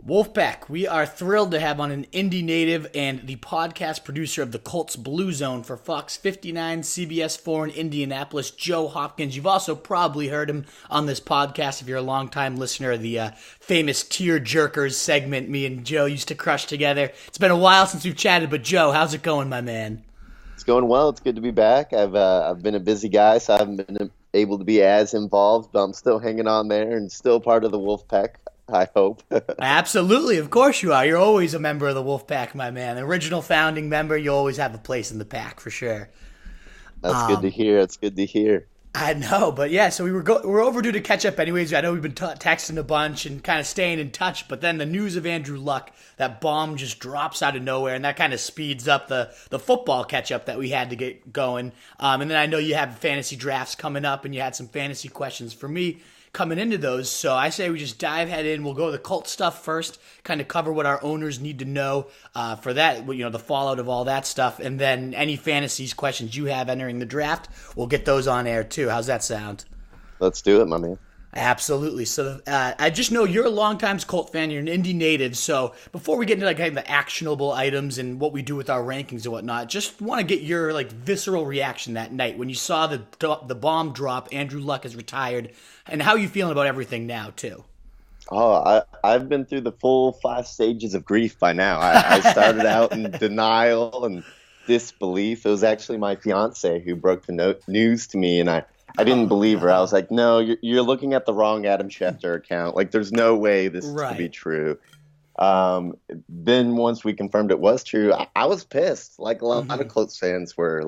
Wolfpack, we are thrilled to have on an Indy native and the podcast producer of the Colts Blue Zone for Fox 59, CBS 4 in Indianapolis, Joe Hopkins. You've also probably heard him on this podcast if you're a longtime listener of the famous Tear Jerkers segment me and Joe used to crush together. It's been a while since we've chatted, but Joe, how's it going, my man? It's going well. It's good to be back. I've been a busy guy, so I haven't been able to be as involved, but I'm still hanging on there and still part of the Wolfpack, I hope. Absolutely, of course you are. You're always a member of the Wolfpack, my man. Original founding member, you always have a place in the pack for sure. That's good to hear. That's good to hear. I know, but yeah, so we're overdue to catch up anyways. I know we've been texting a bunch and kind of staying in touch, but then the news of Andrew Luck, that bomb just drops out of nowhere, and that kind of speeds up the football catch-up that we had to get going. And then I know you have fantasy drafts coming up, and you had some fantasy questions for me coming into those, so I say we just dive head in. We'll go to the Colts stuff first, kind of cover what our owners need to know for that, the fallout of all that stuff, and then any fantasies questions you have entering the draft, we'll get those on air too. How's that sound? Let's do it, my man. Absolutely. So I just know you're a longtime Colt fan. You're an Indy native. So before we get into kind of the actionable items and what we do with our rankings and whatnot, just want to get your visceral reaction that night when you saw the bomb drop. Andrew Luck is retired, and how are you feeling about everything now too? Oh, I've been through the full 5 stages of grief by now. I started out in denial and disbelief. It was actually my fiance who broke the news to me, and I didn't believe her. I was like, no, you're looking at the wrong Adam Schefter account. There's no way this could be true. Then once we confirmed it was true, I was pissed. Like a lot of Colts fans were.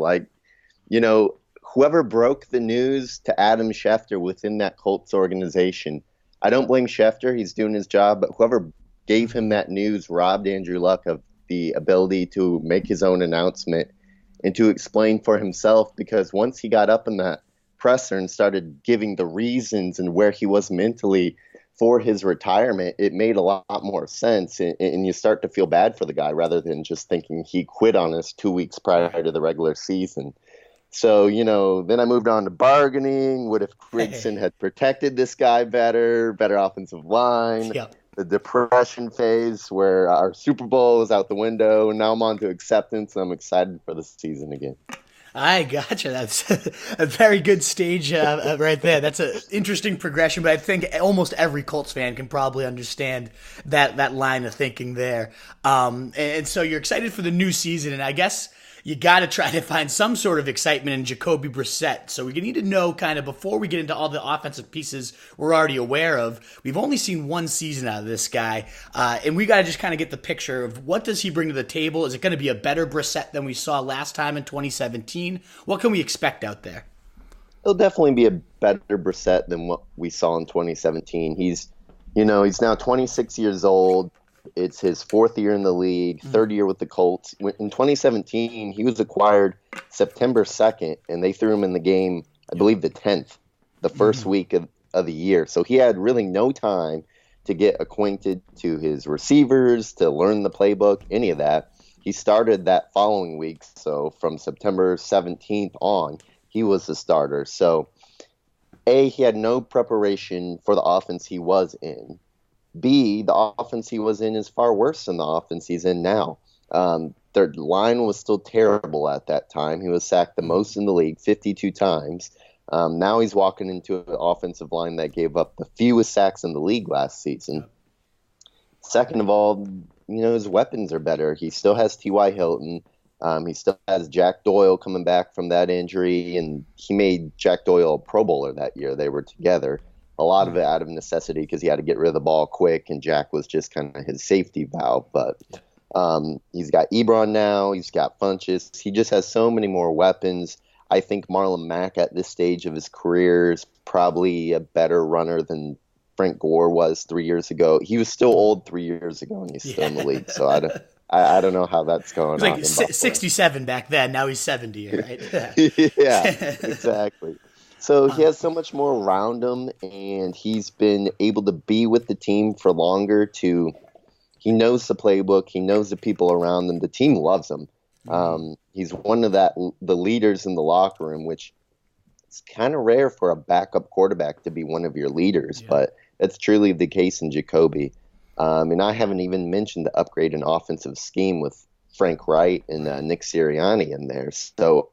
Whoever broke the news to Adam Schefter within that Colts organization, I don't blame Schefter. He's doing his job. But whoever gave him that news robbed Andrew Luck of the ability to make his own announcement and to explain for himself, because once he got up in that presser and started giving the reasons and where he was mentally for his retirement, it made a lot more sense, and you start to feel bad for the guy rather than just thinking he quit on us 2 weeks prior to the regular season. So, then I moved on to bargaining. What if Mixon had protected this guy better offensive line? Yep. The depression phase where our Super Bowl is out the window, and now I'm on to acceptance, and I'm excited for the season again. I gotcha. That's a very good stage right there. That's an interesting progression, but I think almost every Colts fan can probably understand that line of thinking there. And so you're excited for the new season, and I guess you got to try to find some sort of excitement in Jacoby Brissett. So we need to know kind of before we get into all the offensive pieces we're already aware of. We've only seen one season out of this guy, and we got to just kind of get the picture of what does he bring to the table. Is it going to be a better Brissett than we saw last time in 2017? What can we expect out there? It'll definitely be a better Brissett than what we saw in 2017. He's now 26 years old. It's his 4th year in the league, 3rd year with the Colts. In 2017, he was acquired September 2nd, and they threw him in the game, I believe, the 10th, the first week of the year. So he had really no time to get acquainted to his receivers, to learn the playbook, any of that. He started that following week, so from September 17th on, he was the starter. So, A, he had no preparation for the offense he was in. B, the offense he was in is far worse than the offense he's in now. Their line was still terrible at that time. He was sacked the most in the league, 52 times. Now he's walking into an offensive line that gave up the fewest sacks in the league last season. Second of all, his weapons are better. He still has TY Hilton. He still has Jack Doyle coming back from that injury, and he made Jack Doyle a Pro Bowler that year. They were together. A lot of it out of necessity because he had to get rid of the ball quick, and Jack was just kind of his safety valve. But he's got Ebron now. He's got Funchess. He just has so many more weapons. I think Marlon Mack at this stage of his career is probably a better runner than Frank Gore was 3 years ago. He was still old 3 years ago, and he's still in the league. So I don't know how that's going on. He was like 67 back then. Now he's 70, right? Yeah, exactly. So he has so much more around him, and he's been able to be with the team for longer. He knows the playbook. He knows the people around him. The team loves him. He's one of the leaders in the locker room, which is kind of rare for a backup quarterback to be one of your leaders, but that's truly the case in Jacoby. And I haven't even mentioned the upgrade in offensive scheme with Frank Wright and Nick Sirianni in there. So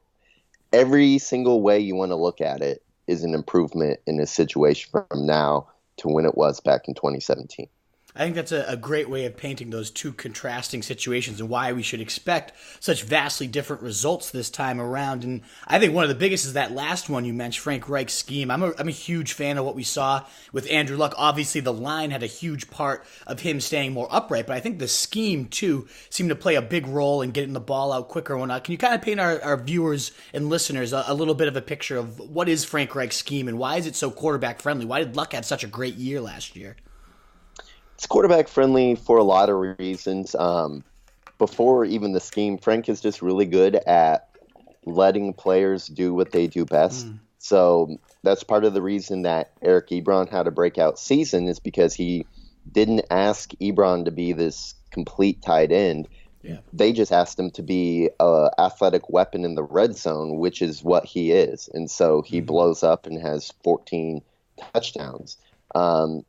every single way you want to look at it is an improvement in this situation from now to when it was back in 2017. I think that's a great way of painting those two contrasting situations and why we should expect such vastly different results this time around. And I think one of the biggest is that last one you mentioned, Frank Reich's scheme. I'm a huge fan of what we saw with Andrew Luck. Obviously, the line had a huge part of him staying more upright, but I think the scheme, too, seemed to play a big role in getting the ball out quicker and whatnot. Can you kind of paint our viewers and listeners a little bit of a picture of what is Frank Reich's scheme and why is it so quarterback-friendly? Why did Luck have such a great year last year? It's quarterback friendly for a lot of reasons. Before even the scheme, Frank is just really good at letting players do what they do best. So that's part of the reason that Eric Ebron had a breakout season, is because he didn't ask Ebron to be this complete tight end. Yeah. They just asked him to be an athletic weapon in the red zone, which is what he is. And so he blows up and has 14 touchdowns.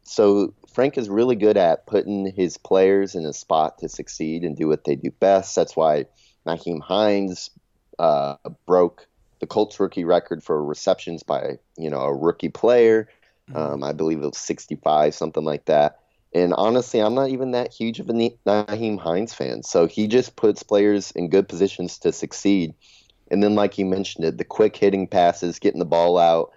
So Frank is really good at putting his players in a spot to succeed and do what they do best. That's why Nyheim Hines broke the Colts rookie record for receptions by, a rookie player. I believe it was 65, something like that. And honestly, I'm not even that huge of a Nyheim Hines fan. So he just puts players in good positions to succeed. And then, like you mentioned it, the quick hitting passes, getting the ball out,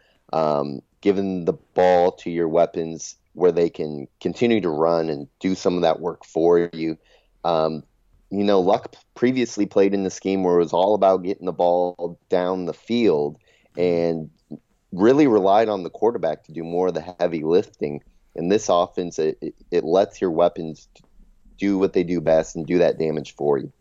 giving the ball to your weapons where they can continue to run and do some of that work for you. Luck previously played in the scheme where it was all about getting the ball down the field and really relied on the quarterback to do more of the heavy lifting. In this offense, it lets your weapons do what they do best and do that damage for you.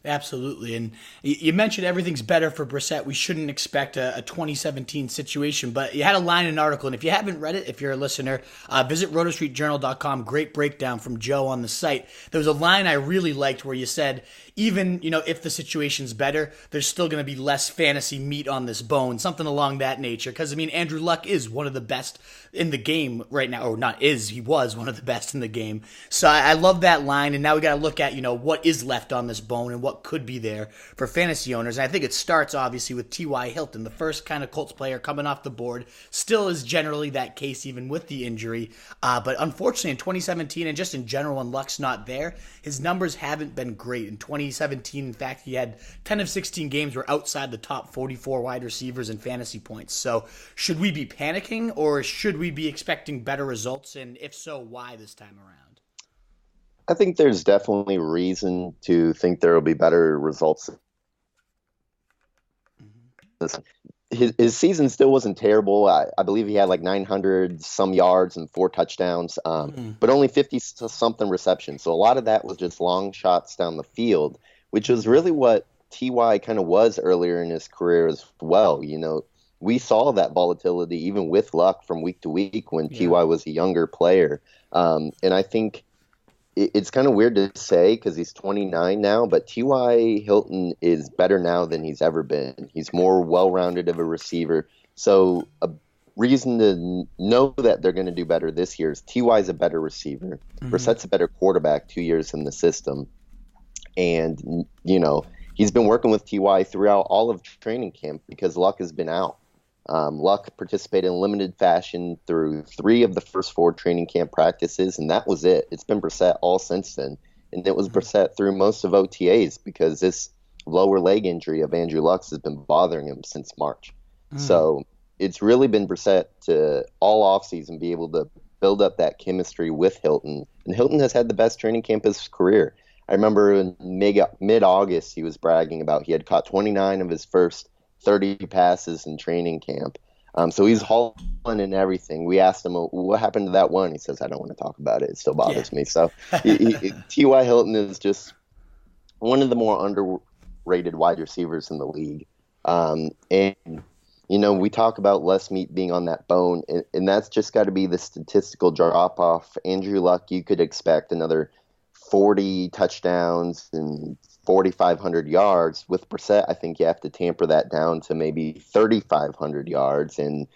Absolutely. And you mentioned everything's better for Brissett. We shouldn't expect a 2017 situation, but you had a line in an article, and if you haven't read it, if you're a listener, visit rotostreetjournal.com. Great breakdown from Joe on the site. There was a line I really liked where you said, even, if the situation's better, there's still going to be less fantasy meat on this bone, something along that nature. Because, Andrew Luck is one of the best in the game right now, or not is, he was one of the best in the game. So I love that line, and now we got to look at, what is left on this bone and what could be there for fantasy owners. And I think it starts, obviously, with TY Hilton, the first kind of Colts player coming off the board. Still is generally that case, even with the injury. But unfortunately, in 2017, and just in general, when Luck's not there, his numbers haven't been great. In 2017, in fact, he had 10 of 16 games were outside the top 44 wide receivers in fantasy points. So should we be panicking, or should we be expecting better results? And if so, why this time around? I think there's definitely reason to think there will be better results. His season still wasn't terrible. I believe he had like 900 some yards and 4 touchdowns, but only 50 something receptions. So a lot of that was just long shots down the field, which was really what TY kind of was earlier in his career as well. We saw that volatility even with Luck from week to week when TY was a younger player. And I think it's kind of weird to say because he's 29 now, but T.Y. Hilton is better now than he's ever been. He's more well-rounded of a receiver. So a reason to know that they're going to do better this year is T.Y. is a better receiver. Brissett's a better quarterback 2 years in the system. And, he's been working with T.Y. throughout all of training camp because Luck has been out. Luck participated in limited fashion through 3 of the first 4 training camp practices, and that was it. It's been Brissett all since then. And it was Brissett through most of OTAs because this lower leg injury of Andrew Luck's has been bothering him since March. So it's really been Brissett to all offseason be able to build up that chemistry with Hilton. And Hilton has had the best training camp of his career. I remember in mid-August he was bragging about he had caught 29 of his first 30 passes in training camp. So he's hauling in everything. We asked him, what happened to that one? He says, I don't want to talk about it. It still bothers me. So T.Y. Hilton is just one of the more underrated wide receivers in the league. And, we talk about less meat being on that bone, and that's just got to be the statistical drop-off. Andrew Luck, you could expect another 40 touchdowns and 4,500 yards. With Brissett, I think you have to tamper that down to maybe 3,500 yards and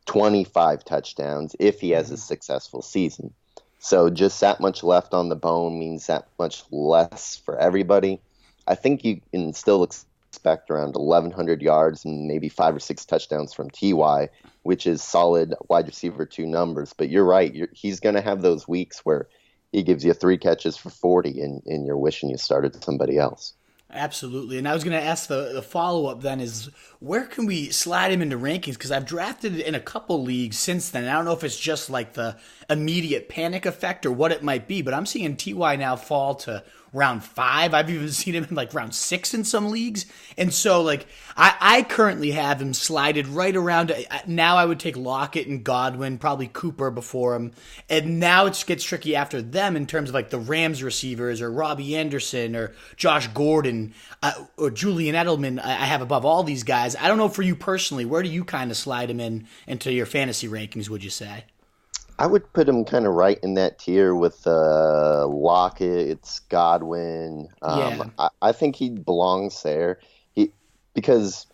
25 touchdowns if he has a successful season. So just that much left on the bone means that much less for everybody. I think you can still expect around 1,100 yards and maybe 5 or 6 touchdowns from TY, which is solid wide receiver 2 numbers. But you're right. He's going to have those weeks where he gives you 3 catches for 40 and you're wishing you started somebody else. Absolutely. And I was going to ask the follow-up then is, where can we slide him into rankings? Because I've drafted in a couple leagues since then. I don't know if it's just like the immediate panic effect or what it might be, but I'm seeing TY now fall to round 5. I've even seen him in like round 6 in some leagues. And so like I currently have him slided right around. Now I would take Lockett and Godwin, probably Cooper before him. And now it gets tricky after them in terms of like the Rams receivers or Robbie Anderson or Josh Gordon or Julian Edelman. I have above all these guys. I don't know for you personally, where do you kind of slide him into your fantasy rankings, would you say? I would put him kind of right in that tier with Lockett, Godwin. I think he belongs there. Because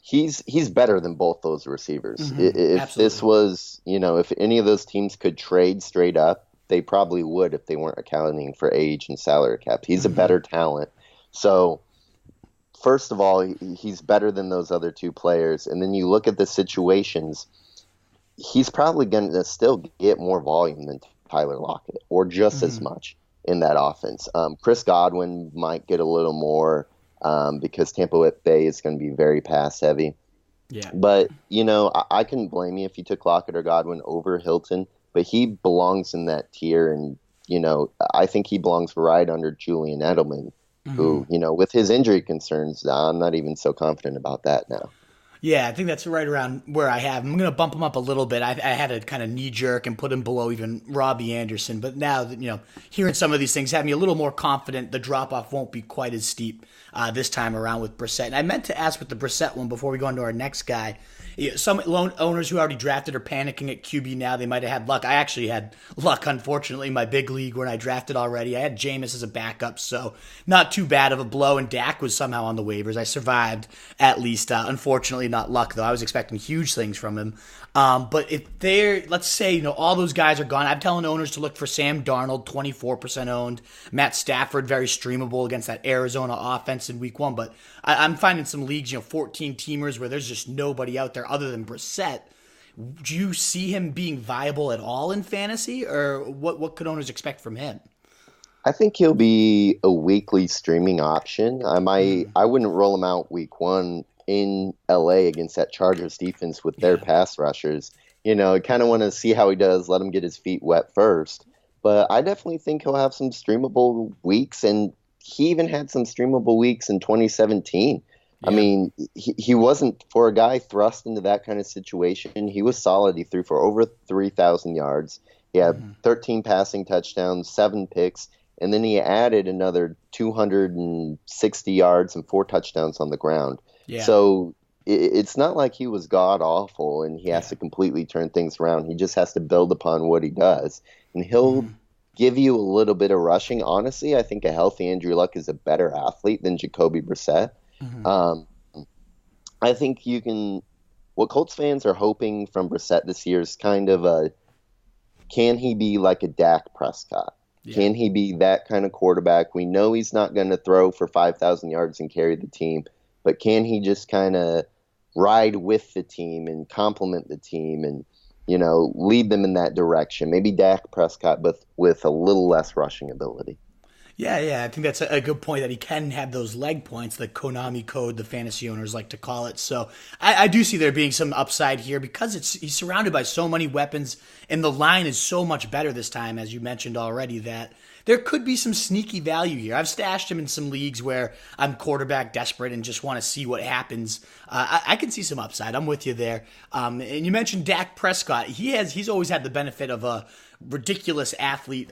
he's better than both those receivers. If Absolutely. this was, if any of those teams could trade straight up, they probably would if they weren't accounting for age and salary cap. He's a better talent. So first of all, he's better than those other 2 players. And then you look at the situations. He's probably going to still get more volume than Tyler Lockett, or just as much in that offense. Chris Godwin might get a little more because Tampa Bay is going to be very pass heavy. Yeah. But, I couldn't blame you if you took Lockett or Godwin over Hilton, but he belongs in that tier. And, I think he belongs right under Julian Edelman, who, with his injury concerns, I'm not even so confident about that now. Yeah, I think that's right around where I have him. I'm going to bump him up a little bit. I had a kind of knee jerk and put him below even Robbie Anderson. But now that, hearing some of these things have me a little more confident the drop-off won't be quite as steep this time around with Brissett. And I meant to ask with the Brissett one before we go on to our next guy. Some owners who already drafted are panicking at QB now. They might have had luck. I actually had luck, unfortunately, in my big league when I drafted already. I had Jameis as a backup, so not too bad of a blow. And Dak was somehow on the waivers. I survived, at least. Unfortunately, not luck, though. I was expecting huge things from him. But if let's say, all those guys are gone, I'm telling owners to look for Sam Darnold, 24% owned. Matt Stafford, very streamable against that Arizona offense in week 1. But I'm finding some leagues, 14 teamers where there's just nobody out there other than Brissett. Do you see him being viable at all in fantasy, or what could owners expect from him? I think he'll be a weekly streaming option. I wouldn't roll him out week 1 in LA against that Chargers defense with their pass rushers. I kind of want to see how he does, let him get his feet wet first. But I definitely think he'll have some streamable weeks, and he even had some streamable weeks in 2017. I mean, he wasn't, for a guy thrust into that kind of situation, he was solid. He threw for over 3,000 yards. He had 13 passing touchdowns, 7 picks, and then he added another 260 yards and 4 touchdowns on the ground. Yeah. So it's not like he was god-awful and he has to completely turn things around. He just has to build upon what he does. And he'll give you a little bit of rushing. Honestly, I think a healthy Andrew Luck is a better athlete than Jacoby Brissett. I think what Colts fans are hoping from Brissett this year is kind of can he be like a Dak Prescott? Yeah. Can he be that kind of quarterback? We know he's not going to throw for 5,000 yards and carry the team, but can he just kind of ride with the team and complement the team and, lead them in that direction? Maybe Dak Prescott, but with a little less rushing ability. Yeah, I think that's a good point, that he can have those leg points, the Konami code, the fantasy owners like to call it. So I do see there being some upside here because he's surrounded by so many weapons, and the line is so much better this time, as you mentioned already, that there could be some sneaky value here. I've stashed him in some leagues where I'm quarterback desperate and just want to see what happens. I can see some upside. I'm with you there. And you mentioned Dak Prescott. He's always had the benefit of a ridiculous athlete,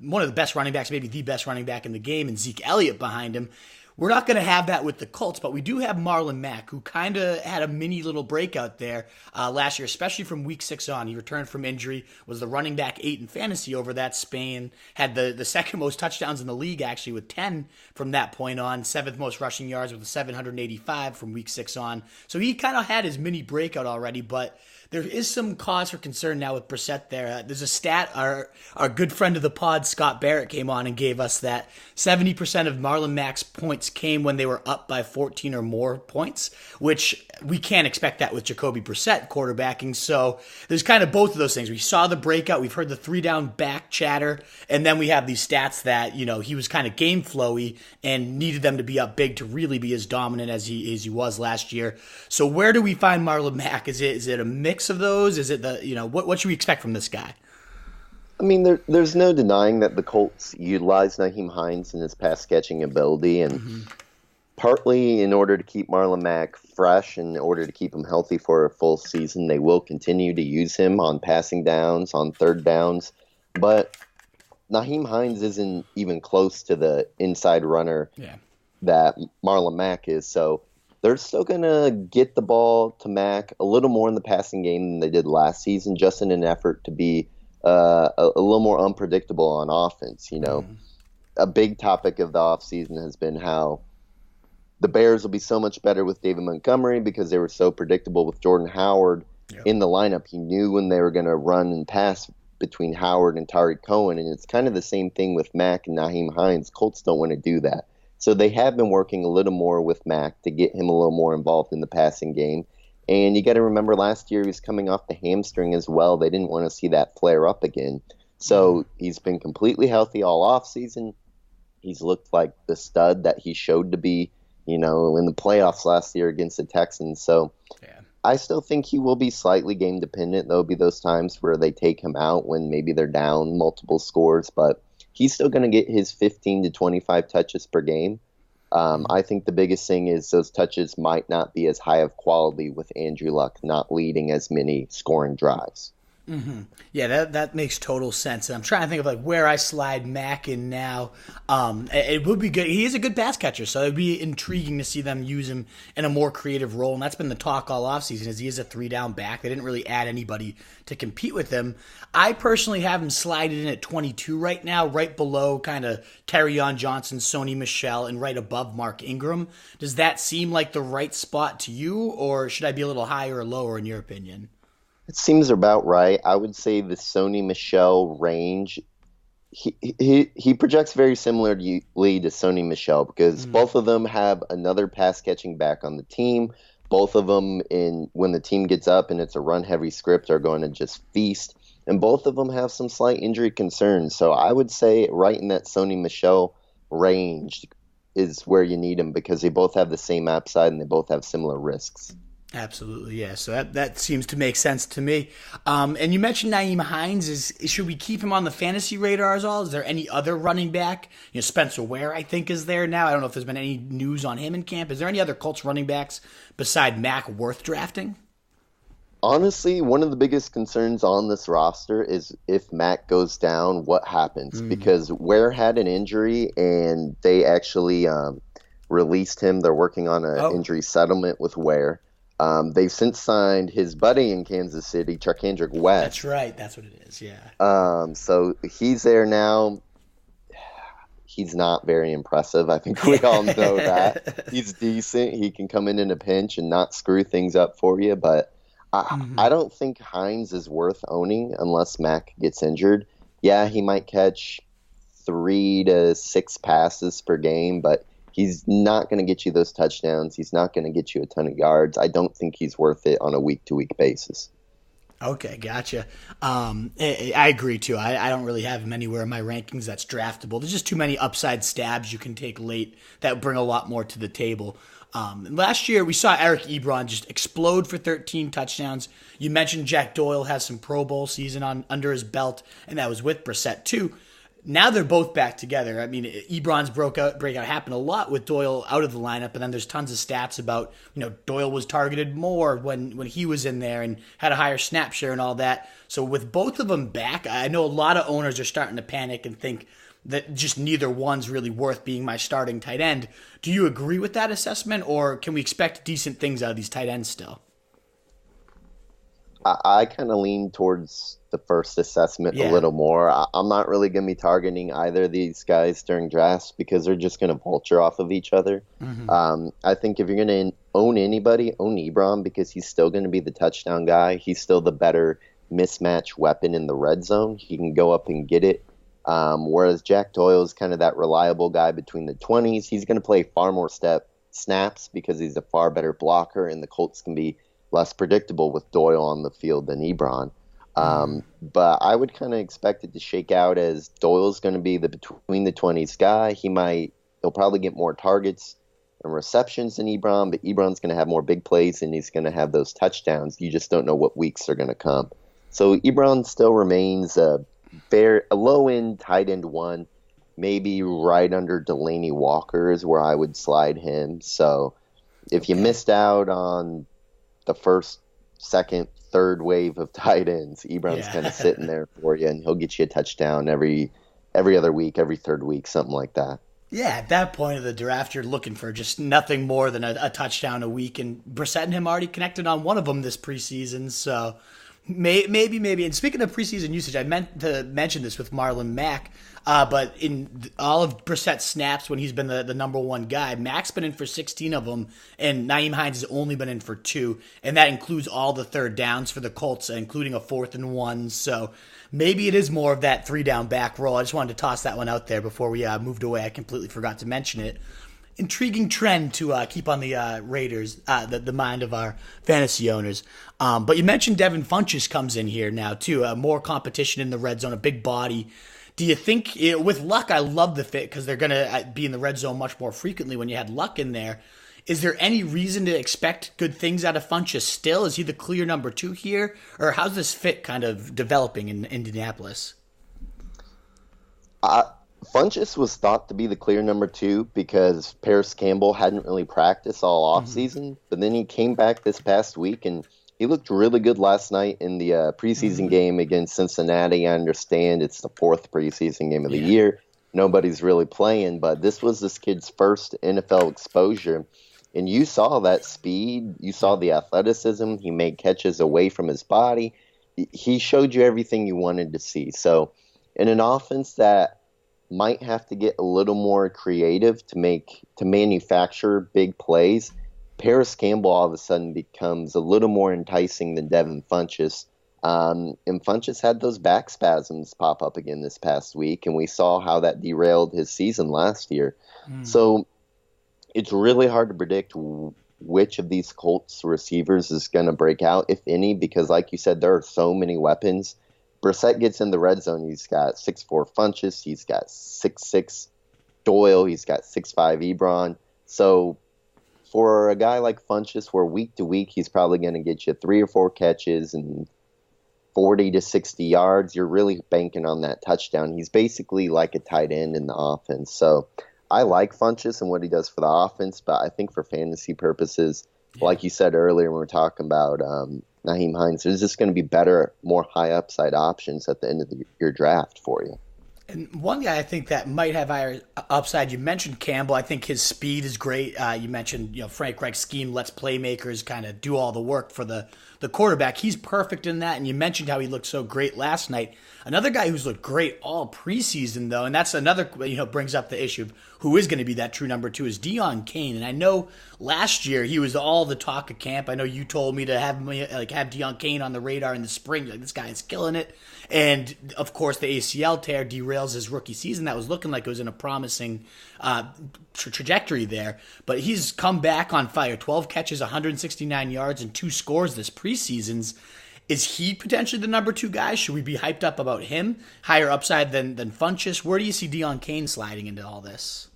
one of the best running backs, maybe the best running back in the game, and Zeke Elliott behind him. We're not going to have that with the Colts, but we do have Marlon Mack, who kind of had a mini little breakout there last year, especially from week 6 on. He returned from injury, was the running back 8 in fantasy over that span, had the second most touchdowns in the league, actually, with 10 from that point on, 7th most rushing yards with 785 from week 6 on. So he kind of had his mini breakout already, but there is some cause for concern now with Brissett there. There's a stat our good friend of the pod, Scott Barrett, came on and gave us that 70% of Marlon Mack's points came when they were up by 14 or more points, which we can't expect that with Jacoby Brissett quarterbacking. So there's kind of both of those things. We saw the breakout. We've heard the 3-down back chatter. And then we have these stats that, he was kind of game flowy and needed them to be up big to really be as dominant as he was last year. So where do we find Marlon Mack? Is it a mix of those? Is it what should we expect from this guy? I mean, there's no denying that the Colts utilize Nyheim Hines and his pass catching ability, and partly in order to keep Marlon Mack fresh, in order to keep him healthy for a full season, they will continue to use him on passing downs, on third downs. But Nyheim Hines isn't even close to the inside runner that Marlon Mack is, so they're still going to get the ball to Mack a little more in the passing game than they did last season, just in an effort to be a little more unpredictable on offense. A big topic of the offseason has been how the Bears will be so much better with David Montgomery because they were so predictable with Jordan Howard in the lineup. He knew when they were going to run and pass between Howard and Tariq Cohen, and it's kind of the same thing with Mack and Nyheim Hines. Colts don't want to do that. So they have been working a little more with Mack to get him a little more involved in the passing game. And you got to remember last year he was coming off the hamstring as well. They didn't want to see that flare up again. So he's been completely healthy all offseason. He's looked like the stud that he showed to be, in the playoffs last year against the Texans. So I still think he will be slightly game dependent. There'll be those times where they take him out when maybe they're down multiple scores, but he's still going to get his 15 to 25 touches per game. I think the biggest thing is those touches might not be as high of quality with Andrew Luck not leading as many scoring drives. Mm-hmm. Yeah, that makes total sense. And I'm trying to think of where I slide Mack in now. It would be good. He is a good pass catcher, so it'd be intriguing to see them use him in a more creative role. And that's been the talk all offseason, is he is a 3-down back. They didn't really add anybody to compete with him. I personally have him slided in at 22 right now, right below kind of Kerryon Johnson, Sony Michel, and right above Mark Ingram. Does that seem like the right spot to you, or should I be a little higher or lower in your opinion? It seems about right. I would say the Sony Michel range, he projects very similarly to Sony Michel because both of them have another pass-catching back on the team. Both of them, when the team gets up and it's a run-heavy script, are going to just feast. And both of them have some slight injury concerns. So I would say right in that Sony Michel range is where you need them because they both have the same upside and they both have similar risks. Absolutely, yeah. So that seems to make sense to me. And you mentioned Nyheim Hines. Should we keep him on the fantasy radar at all? Is there any other running back? Spencer Ware, I think, is there now. I don't know if there's been any news on him in camp. Is there any other Colts running backs beside Mack worth drafting? Honestly, one of the biggest concerns on this roster is if Mack goes down, what happens? Because Ware had an injury, and they actually released him. They're working on an injury settlement with Ware. They've since signed his buddy in Kansas City, Charkandrick West. That's right. That's what it is, yeah. So he's there now. He's not very impressive. I think we all know that. He's decent. He can come in a pinch and not screw things up for you. But I don't think Hines is worth owning unless Mack gets injured. Yeah, he might catch 3 to 6 passes per game, but he's not going to get you those touchdowns. He's not going to get you a ton of yards. I don't think he's worth it on a week-to-week basis. Okay, gotcha. I agree, too. I don't really have him anywhere in my rankings that's draftable. There's just too many upside stabs you can take late that bring a lot more to the table. Last year, we saw Eric Ebron just explode for 13 touchdowns. You mentioned Jack Doyle has some Pro Bowl season under his belt, and that was with Brissett, too. Now they're both back together. I mean, Ebron's breakout happened a lot with Doyle out of the lineup, and then there's tons of stats about, Doyle was targeted more when he was in there and had a higher snap share and all that. So with both of them back, I know a lot of owners are starting to panic and think that just neither one's really worth being my starting tight end. Do you agree with that assessment, or can we expect decent things out of these tight ends still? I kind of lean towards the first assessment a Yeah. little more. I'm not really going to be targeting either of these guys during drafts because they're just going to vulture off of each other. I think if you're going to own anybody, own Ebron because he's still going to be the touchdown guy. He's still the better mismatch weapon in the red zone. He can go up and get it. Whereas Jack Doyle is kind of that reliable guy between the 20s. He's going to play far more snaps because he's a far better blocker, and the Colts can be less predictable with Doyle on the field than Ebron. But I would kind of expect it to shake out as Doyle's going to be the between the 20s guy. He'll probably get more targets and receptions than Ebron, but Ebron's going to have more big plays and he's going to have those touchdowns. You just don't know what weeks are going to come. So Ebron still remains a low end tight end one, maybe right under Delaney Walker is where I would slide him. So if you missed out on the first, second, third wave of tight ends, Ebron's kind of sitting there for you, and he'll get you a touchdown every other week, every third week, something like that. Yeah, at that point of the draft, you're looking for just nothing more than a touchdown a week, and Brissett and him already connected on one of them this preseason, so maybe. And speaking of preseason usage, I meant to mention this with Marlon Mack, but in all of Brissett's snaps when he's been the number one guy, Mack's been in for 16 of them, and Nyheim Hines has only been in for 2, and that includes all the third downs for the Colts, including a 4th and 1. So maybe it is more of that 3-down back roll. I just wanted to toss that one out there before we moved away. I completely forgot to mention it. Intriguing trend to keep on the Raiders, the mind of our fantasy owners. But you mentioned Devin Funchess comes in here now, too. More competition in the red zone, a big body. Do you think, with Luck, I love the fit because they're going to be in the red zone much more frequently when you had Luck in there. Is there any reason to expect good things out of Funchess still? Is he the clear number 2 here? Or how's this fit kind of developing in Indianapolis? Funchess was thought to be the clear number 2 because Parris Campbell hadn't really practiced all offseason, but then he came back this past week and he looked really good last night in the preseason game against Cincinnati. I understand it's the 4th preseason game of the year. Nobody's really playing, but this was this kid's first NFL exposure. And you saw that speed. You saw the athleticism. He made catches away from his body. He showed you everything you wanted to see. So in an offense that might have to get a little more creative to manufacture big plays, Parris Campbell all of a sudden becomes a little more enticing than Devin Funchess. And Funchess had those back spasms pop up again this past week, and we saw how that derailed his season last year. So it's really hard to predict which of these Colts receivers is going to break out, if any, because like you said, there are so many weapons. Brissett gets in the red zone. He's got 6'4" Funchess. He's got 6'6" Doyle. He's got 6'5" Ebron. So for a guy like Funchess, where week to week he's probably going to get you 3 or 4 catches and 40 to 60 yards, you're really banking on that touchdown. He's basically like a tight end in the offense. So I like Funchess and what he does for the offense, but I think for fantasy purposes, like you said earlier when we were talking about Nyheim Hines, there's just going to be better, more high upside options at the end of your draft for you. And one guy I think that might have higher upside, you mentioned Campbell. I think his speed is great. You mentioned, Frank Reich's scheme lets playmakers kind of do all the work for the quarterback. He's perfect in that. And you mentioned how he looked so great last night. Another guy who's looked great all preseason, though, and that's another, brings up the issue of who is going to be that true number 2 is Deon Cain. And I know last year he was all the talk of camp. I know you told me to have Deon Cain on the radar in the spring. Like, this guy is killing it. And of course, the ACL tear derails his rookie season. That was looking like it was in a promising trajectory there. But he's come back on fire. 12 catches, 169 yards, and 2 scores this preseason. Is he potentially the number 2 guy? Should we be hyped up about him? Higher upside than Funchess? Where do you see Deon Cain sliding into all this?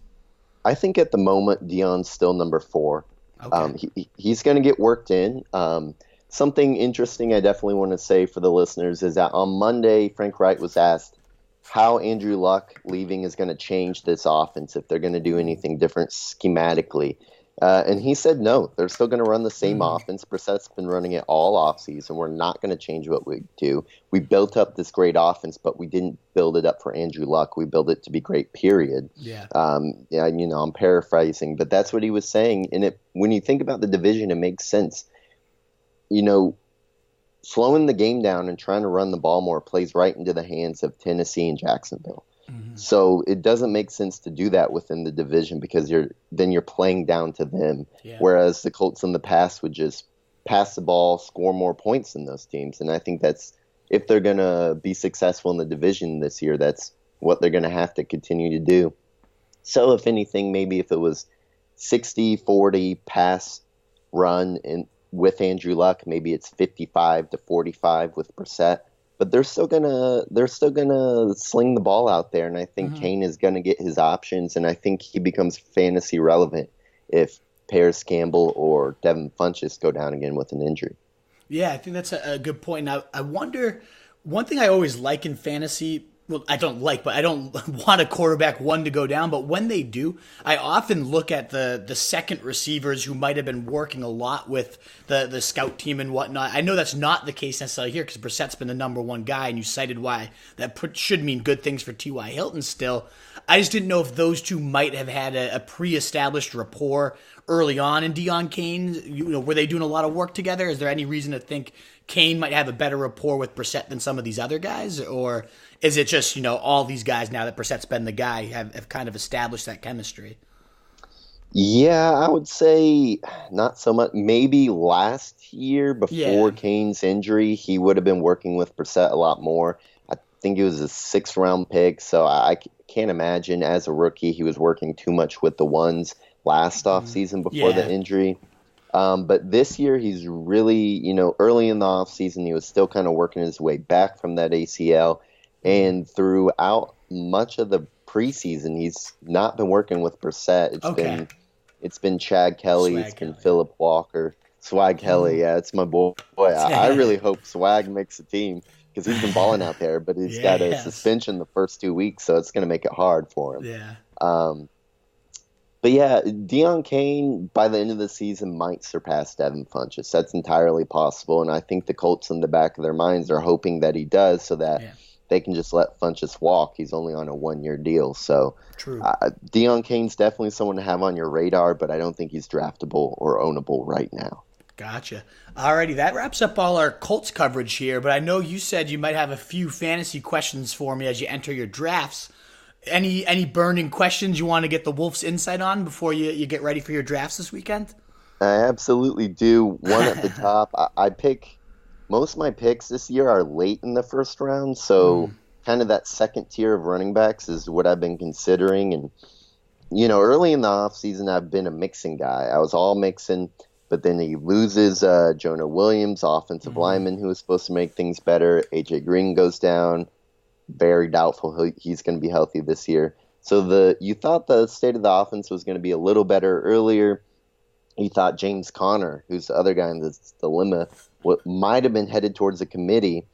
I think at the moment, Deon's still number 4. Okay. He's going to get worked in. Something interesting I definitely want to say for the listeners is that on Monday, Frank Reich was asked how Andrew Luck leaving is going to change this offense, if they're going to do anything different schematically. And he said no, they're still going to run the same offense. Brissett's been running it all offseason. We're not going to change what we do. We built up this great offense, but we didn't build it up for Andrew Luck. We built it to be great, period. Yeah. I'm paraphrasing, but that's what he was saying. And when you think about the division, it makes sense. slowing the game down and trying to run the ball more plays right into the hands of Tennessee and Jacksonville. So it doesn't make sense to do that within the division because you're playing down to them. Yeah. Whereas the Colts in the past would just pass the ball, score more points than those teams. And I think that's, if they're going to be successful in the division this year, that's what they're going to have to continue to do. So if anything, maybe if it was 60-40 pass run with Andrew Luck, maybe it's 55-45 with Brissett. But they're still gonna sling the ball out there, and I think Cain is gonna get his options, and I think he becomes fantasy relevant if Parris Campbell or Devin Funchess go down again with an injury. Yeah, I think that's a good point. Now, I wonder, one thing I always like in fantasy, well, I don't want a quarterback one to go down, but when they do, I often look at the second receivers who might have been working a lot with the scout team and whatnot. I know that's not the case necessarily here because Brissett's been the number one guy, and you cited why that should mean good things for TY Hilton still. I just didn't know if those two might have had a pre-established rapport early on in Deon Cain. Were they doing a lot of work together? Is there any reason to think Cain might have a better rapport with Brissett than some of these other guys? Or is it just, all these guys, now that Brissett's been the guy, have kind of established that chemistry? Yeah, I would say not so much. Maybe last year before Cain's injury, he would have been working with Brissett a lot more. I think he was a 6th-round pick, so I can't imagine as a rookie he was working too much with the ones last offseason before the injury. But this year he's really, early in the offseason, he was still kind of working his way back from that ACL. And throughout much of the preseason, he's not been working with Brissett. It's been Chad Kelly, it's been Phillip Walker, Swag Kelly. Yeah, it's my boy. I really hope Swag makes a team because he's been balling out there, but he's got a suspension the first 2 weeks, so it's going to make it hard for him. Yeah. But yeah, Deon Cain by the end of the season might surpass Devin Funchess. That's entirely possible, and I think the Colts in the back of their minds are hoping that he does so that they can just let Funchess walk. He's only on a 1-year deal. So Deon Cain's definitely someone to have on your radar, but I don't think he's draftable or ownable right now. Gotcha. Alrighty, that wraps up all our Colts coverage here, but I know you said you might have a few fantasy questions for me as you enter your drafts. Any burning questions you want to get the Wolves' insight on before you get ready for your drafts this weekend? I absolutely do. One at the top. I pick most of my picks this year are late in the first round, so kind of that second tier of running backs is what I've been considering. And early in the offseason, I've been a Mixon guy. I was all Mixon, but then he loses Jonah Williams, offensive lineman, who was supposed to make things better. AJ Green goes down. Very doubtful he's going to be healthy this year. So you thought the state of the offense was going to be a little better earlier. You thought James Conner, who's the other guy in this dilemma, might have been headed towards a committee.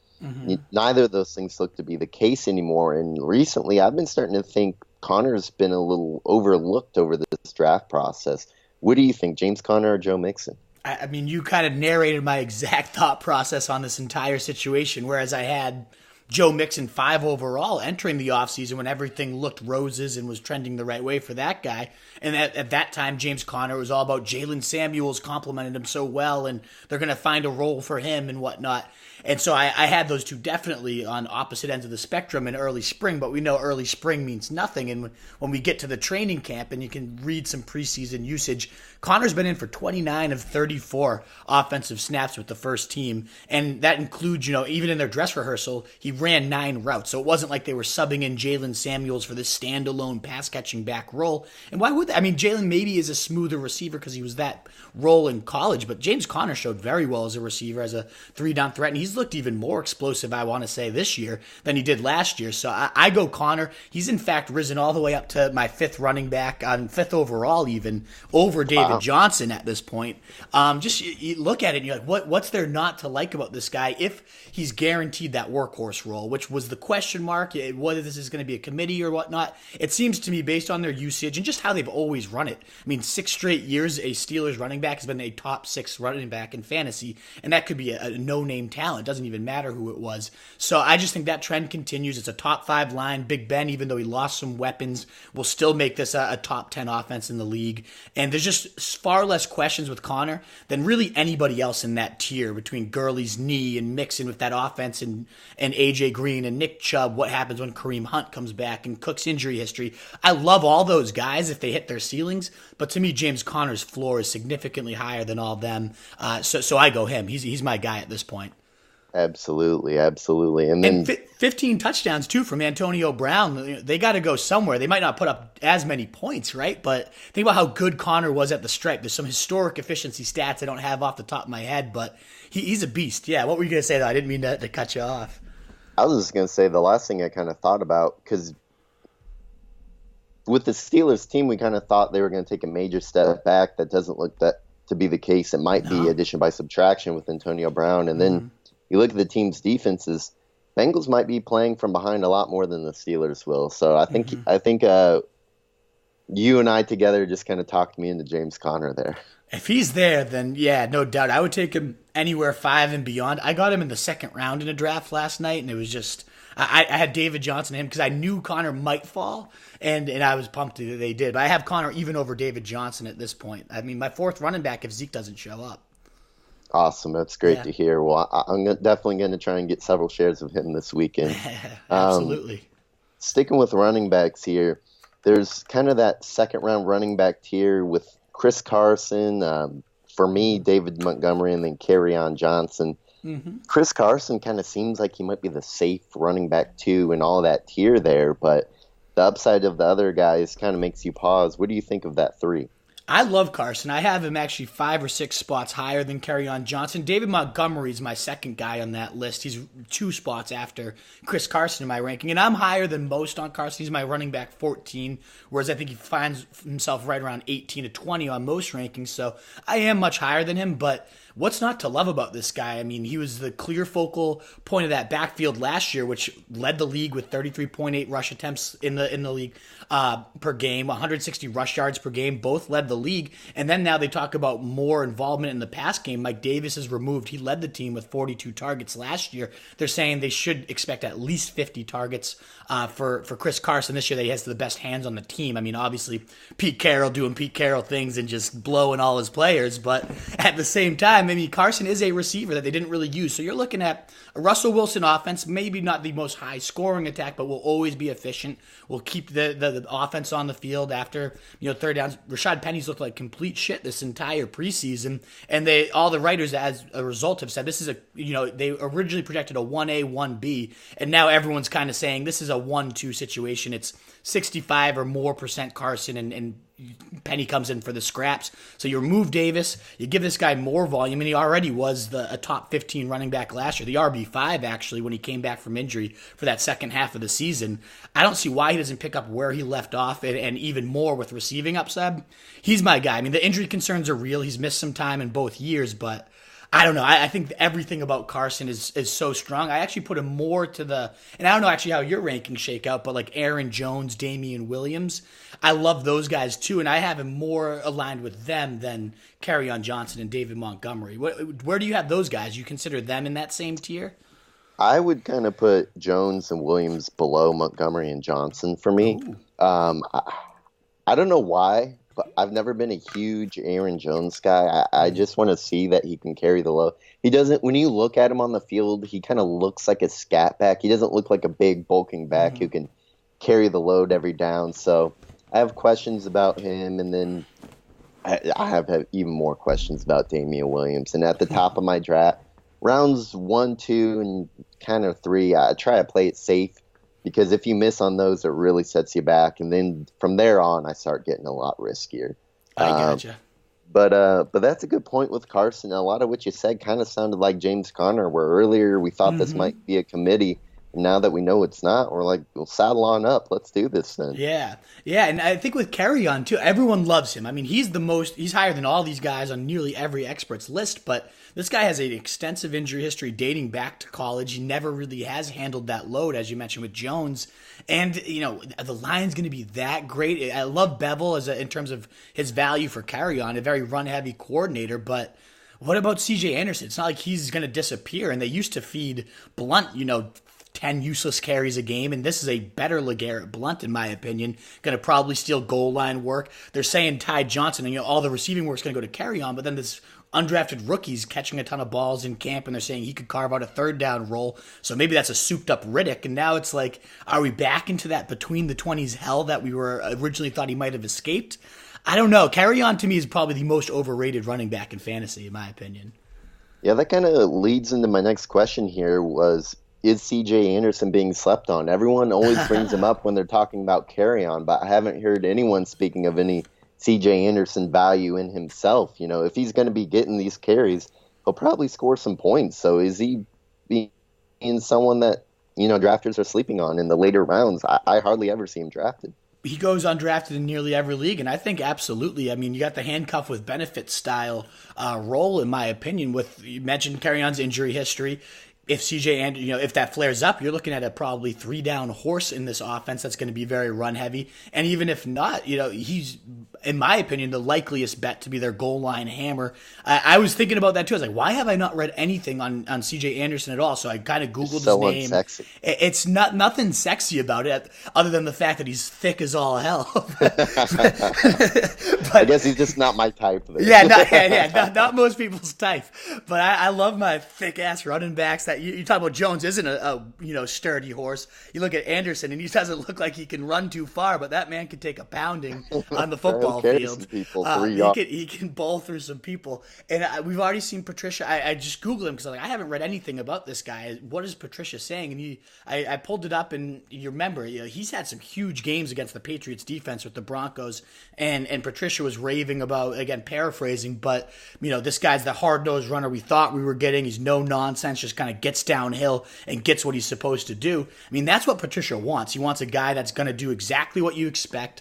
Neither of those things look to be the case anymore. And recently, I've been starting to think Conner's been a little overlooked over this draft process. What do you think, James Conner or Joe Mixon? I mean, you kind of narrated my exact thought process on this entire situation, whereas I had Joe Mixon 5 overall entering the offseason when everything looked roses and was trending the right way for that guy. And at that time, James Conner was all about Jalen Samuels complimented him so well, and they're going to find a role for him and whatnot. And so I had those two definitely on opposite ends of the spectrum in early spring, but we know early spring means nothing. And when we get to the training camp and you can read some preseason usage, Connor's been in for 29 of 34 offensive snaps with the first team. And that includes, even in their dress rehearsal, he ran 9 routes. So it wasn't like they were subbing in Jalen Samuels for this standalone pass-catching back role. And why would they? I mean, Jalen maybe is a smoother receiver because he was that role in college, but James Conner showed very well as a receiver, as a 3-down threat, and he's looked even more explosive, I want to say, this year than he did last year. So I go Conner. He's in fact risen all the way up to my 5th running back, on 5th overall even, over David Johnson at this point. Just you look at it and you're like, what's there not to like about this guy if he's guaranteed that workhorse role, which was the question mark, whether this is going to be a committee or whatnot. It seems to me, based on their usage and just how they've always run it. I mean, 6 straight years a Steelers running back has been a top 6 running back in fantasy, and that could be a no-name talent. talent. It doesn't even matter who it was. So I just think that trend continues. It's a top 5 line. Big Ben, even though he lost some weapons, will still make this a top 10 offense in the league. And there's just far less questions with Connor than really anybody else in that tier between Gurley's knee and Mixon with that offense and AJ Green and Nick Chubb. What happens when Kareem Hunt comes back and Cook's injury history. I love all those guys if they hit their ceilings, but to me, James Conner's floor is significantly higher than all of them. So I go him. He's my guy at this point. Absolutely. And then 15 touchdowns too from Antonio Brown. They got to go somewhere. They might not put up as many points, right? But think about how good Connor was at the stripe. There's some historic efficiency stats I don't have off the top of my head, but he's a beast. Yeah, what were you gonna say though? I didn't mean to cut you off. I was just gonna say the last thing I kind of thought about, because with the Steelers team, we kind of thought they were going to take a major step back. That doesn't look that to be the case. It might be addition by subtraction with Antonio Brown. And then you look at the team's defenses, Bengals might be playing from behind a lot more than the Steelers will. So I think you and I together just kind of talked me into James Conner there. If he's there, then yeah, no doubt. I would take him anywhere 5 and beyond. I got him in the second round in a draft last night, and it was just I had David Johnson in him because I knew Connor might fall, and I was pumped that they did. But I have Connor even over David Johnson at this point. I mean, my 4th running back if Zeke doesn't show up. Awesome. That's great to hear. Well, I'm definitely going to try and get several shares of him this weekend. Absolutely. Sticking with running backs here, there's kind of that second-round running back tier with Chris Carson, for me, David Montgomery, and then Kerryon Johnson. Mm-hmm. Chris Carson kind of seems like he might be the safe running back too and all that tier there, but the upside of the other guys kind of makes you pause. What do you think of that 3? I love Carson. I have him actually 5 or 6 spots higher than Kerryon Johnson. David Montgomery is my second guy on that list. He's 2 spots after Chris Carson in my ranking, and I'm higher than most on Carson. He's my running back 14, whereas I think he finds himself right around 18 to 20 on most rankings, so I am much higher than him, but what's not to love about this guy? I mean, he was the clear focal point of that backfield last year, which led the league with 33.8 rush attempts in the league per game, 160 rush yards per game. Both led the league. And then now they talk about more involvement in the pass game. Mike Davis is removed. He led the team with 42 targets last year. They're saying they should expect at least 50 targets for Chris Carson this year, that he has the best hands on the team. I mean, obviously, Pete Carroll doing Pete Carroll things and just blowing all his players, but at the same time, I mean, Carson is a receiver that they didn't really use. So you're looking at a Russell Wilson offense, maybe not the most high-scoring attack, but will always be efficient. Will keep the offense on the field after third downs. Rashad Penny's looked like complete shit this entire preseason, and all the writers as a result have said this is they originally projected a 1A, 1B, and now everyone's kind of saying this is a 1-2 situation. It's 65 or more % Carson, and Penny comes in for the scraps. So you remove Davis, you give this guy more volume, and he already was a top 15 running back last year, the RB5 actually, when he came back from injury for that second half of the season. I don't see why he doesn't pick up where he left off, and even more with receiving upside. He's my guy. I mean, the injury concerns are real. He's missed some time in both years, but I don't know. I think everything about Carson is so strong. I actually put him more to and I don't know actually how your rankings shake out, but like Aaron Jones, Damian Williams, I love those guys too, and I have him more aligned with them than Kerryon Johnson and David Montgomery. Where do you have those guys? You consider them in that same tier? I would kind of put Jones and Williams below Montgomery and Johnson for me. I don't know why, but I've never been a huge Aaron Jones guy. I just want to see that he can carry the load. He doesn't. When you look at him on the field, he kind of looks like a scat back. He doesn't look like a big bulking back who can carry the load every down. So I have questions about him, and then I have even more questions about Damian Williams. And at the top of my draft, rounds 1, 2, and kind of 3, I try to play it safe, because if you miss on those, it really sets you back. And then from there on, I start getting a lot riskier. I gotcha. But that's a good point with Carson. A lot of what you said kind of sounded like James Conner, where earlier we thought this might be a committee. And now that we know it's not, we're like, we'll saddle on up. Let's do this then. Yeah. And I think with Kerryon too, everyone loves him. I mean, he's higher than all these guys on nearly every expert's list, but this guy has an extensive injury history dating back to college. He never really has handled that load, as you mentioned with Jones. And, the line's going to be that great. I love Bevel in terms of his value for Kerryon, a very run-heavy coordinator, but What about CJ Anderson? It's not like he's going to disappear, and they used to feed Blunt, 10 useless carries a game, and this is a better LeGarrette Blunt, in my opinion. Going to probably steal goal line work. They're saying Ty Johnson, and all the receiving work's going to go to carry on, but then this undrafted rookie's catching a ton of balls in camp, and they're saying he could carve out a third down role. So maybe that's a souped up Riddick, and now it's like, are we back into that between the 20s hell that we were originally thought he might have escaped? I don't know. Carry on to me is probably the most overrated running back in fantasy, in my opinion. Yeah, that kind of leads into my next question here is CJ Anderson being slept on? Everyone always brings him up when they're talking about carry on, but I haven't heard anyone speaking of any CJ Anderson value in himself. If he's going to be getting these carries, he'll probably score some points. So is he being someone that, drafters are sleeping on in the later rounds? I hardly ever see him drafted. He goes undrafted in nearly every league, and I think absolutely. I mean, you got the handcuff with benefit style role, in my opinion. You mentioned Carry On's injury history. If if that flares up, you're looking at a probably 3-down horse in this offense that's going to be very run heavy. And even if not, he's, in my opinion, the likeliest bet to be their goal line hammer. I was thinking about that too. I was like, why have I not read anything on CJ Anderson at all? So I kind of Googled his name. Unsexy. It's nothing sexy about it other than the fact that he's thick as all hell. But, I guess he's just not my type. Not most people's type. But I love my thick ass running backs. That you talk about Jones isn't a sturdy horse. You look at Anderson and he doesn't look like he can run too far, but that man can take a pounding on the football field. He can bowl through some people. And we've already seen Patricia. I just Googled him because I haven't read anything about this guy. What is Patricia saying? And I pulled it up, and you remember, he's had some huge games against the Patriots defense with the Broncos, and Patricia was raving about, again, paraphrasing, but this guy's the hard-nosed runner we thought we were getting. He's no nonsense, just kind of gets downhill and gets what he's supposed to do. I mean, that's what Patricia wants. He wants a guy that's going to do exactly what you expect,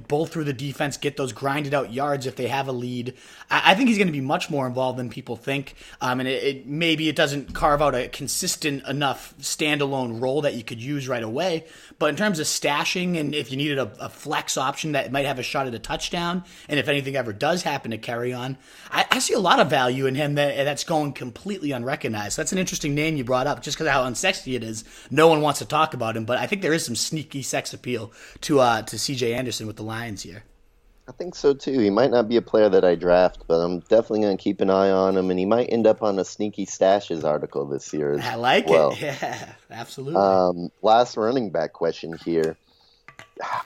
bowl through the defense, get those grinded out yards if they have a lead. I think he's going to be much more involved than people think, and maybe it doesn't carve out a consistent enough standalone role that you could use right away, but in terms of stashing, and if you needed a flex option that might have a shot at a touchdown, and if anything ever does happen to carry on, I see a lot of value in him that's going completely unrecognized. That's an interesting name you brought up, just because of how unsexy it is. No one wants to talk about him, but I think there is some sneaky sex appeal to CJ Anderson with the Lions here. I think so too. He might not be a player that I draft, but I'm definitely going to keep an eye on him, and he might end up on a sneaky stashes article this year as I like well. it. Yeah, absolutely. Last running back question here.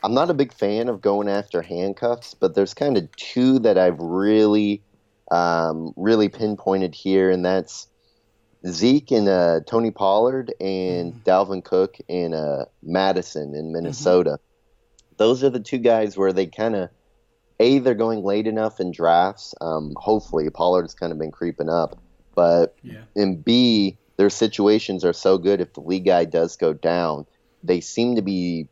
I'm not a big fan of going after handcuffs, but there's kind of two that I've really pinpointed here, and that's Zeke and Tony Pollard and Dalvin Cook and Madison in Minnesota. Mm-hmm. Those are the two guys where they kind of, they're going late enough in drafts. Hopefully, Pollard's kind of been creeping up. But in B, their situations are so good if the league guy does go down. They seem to be,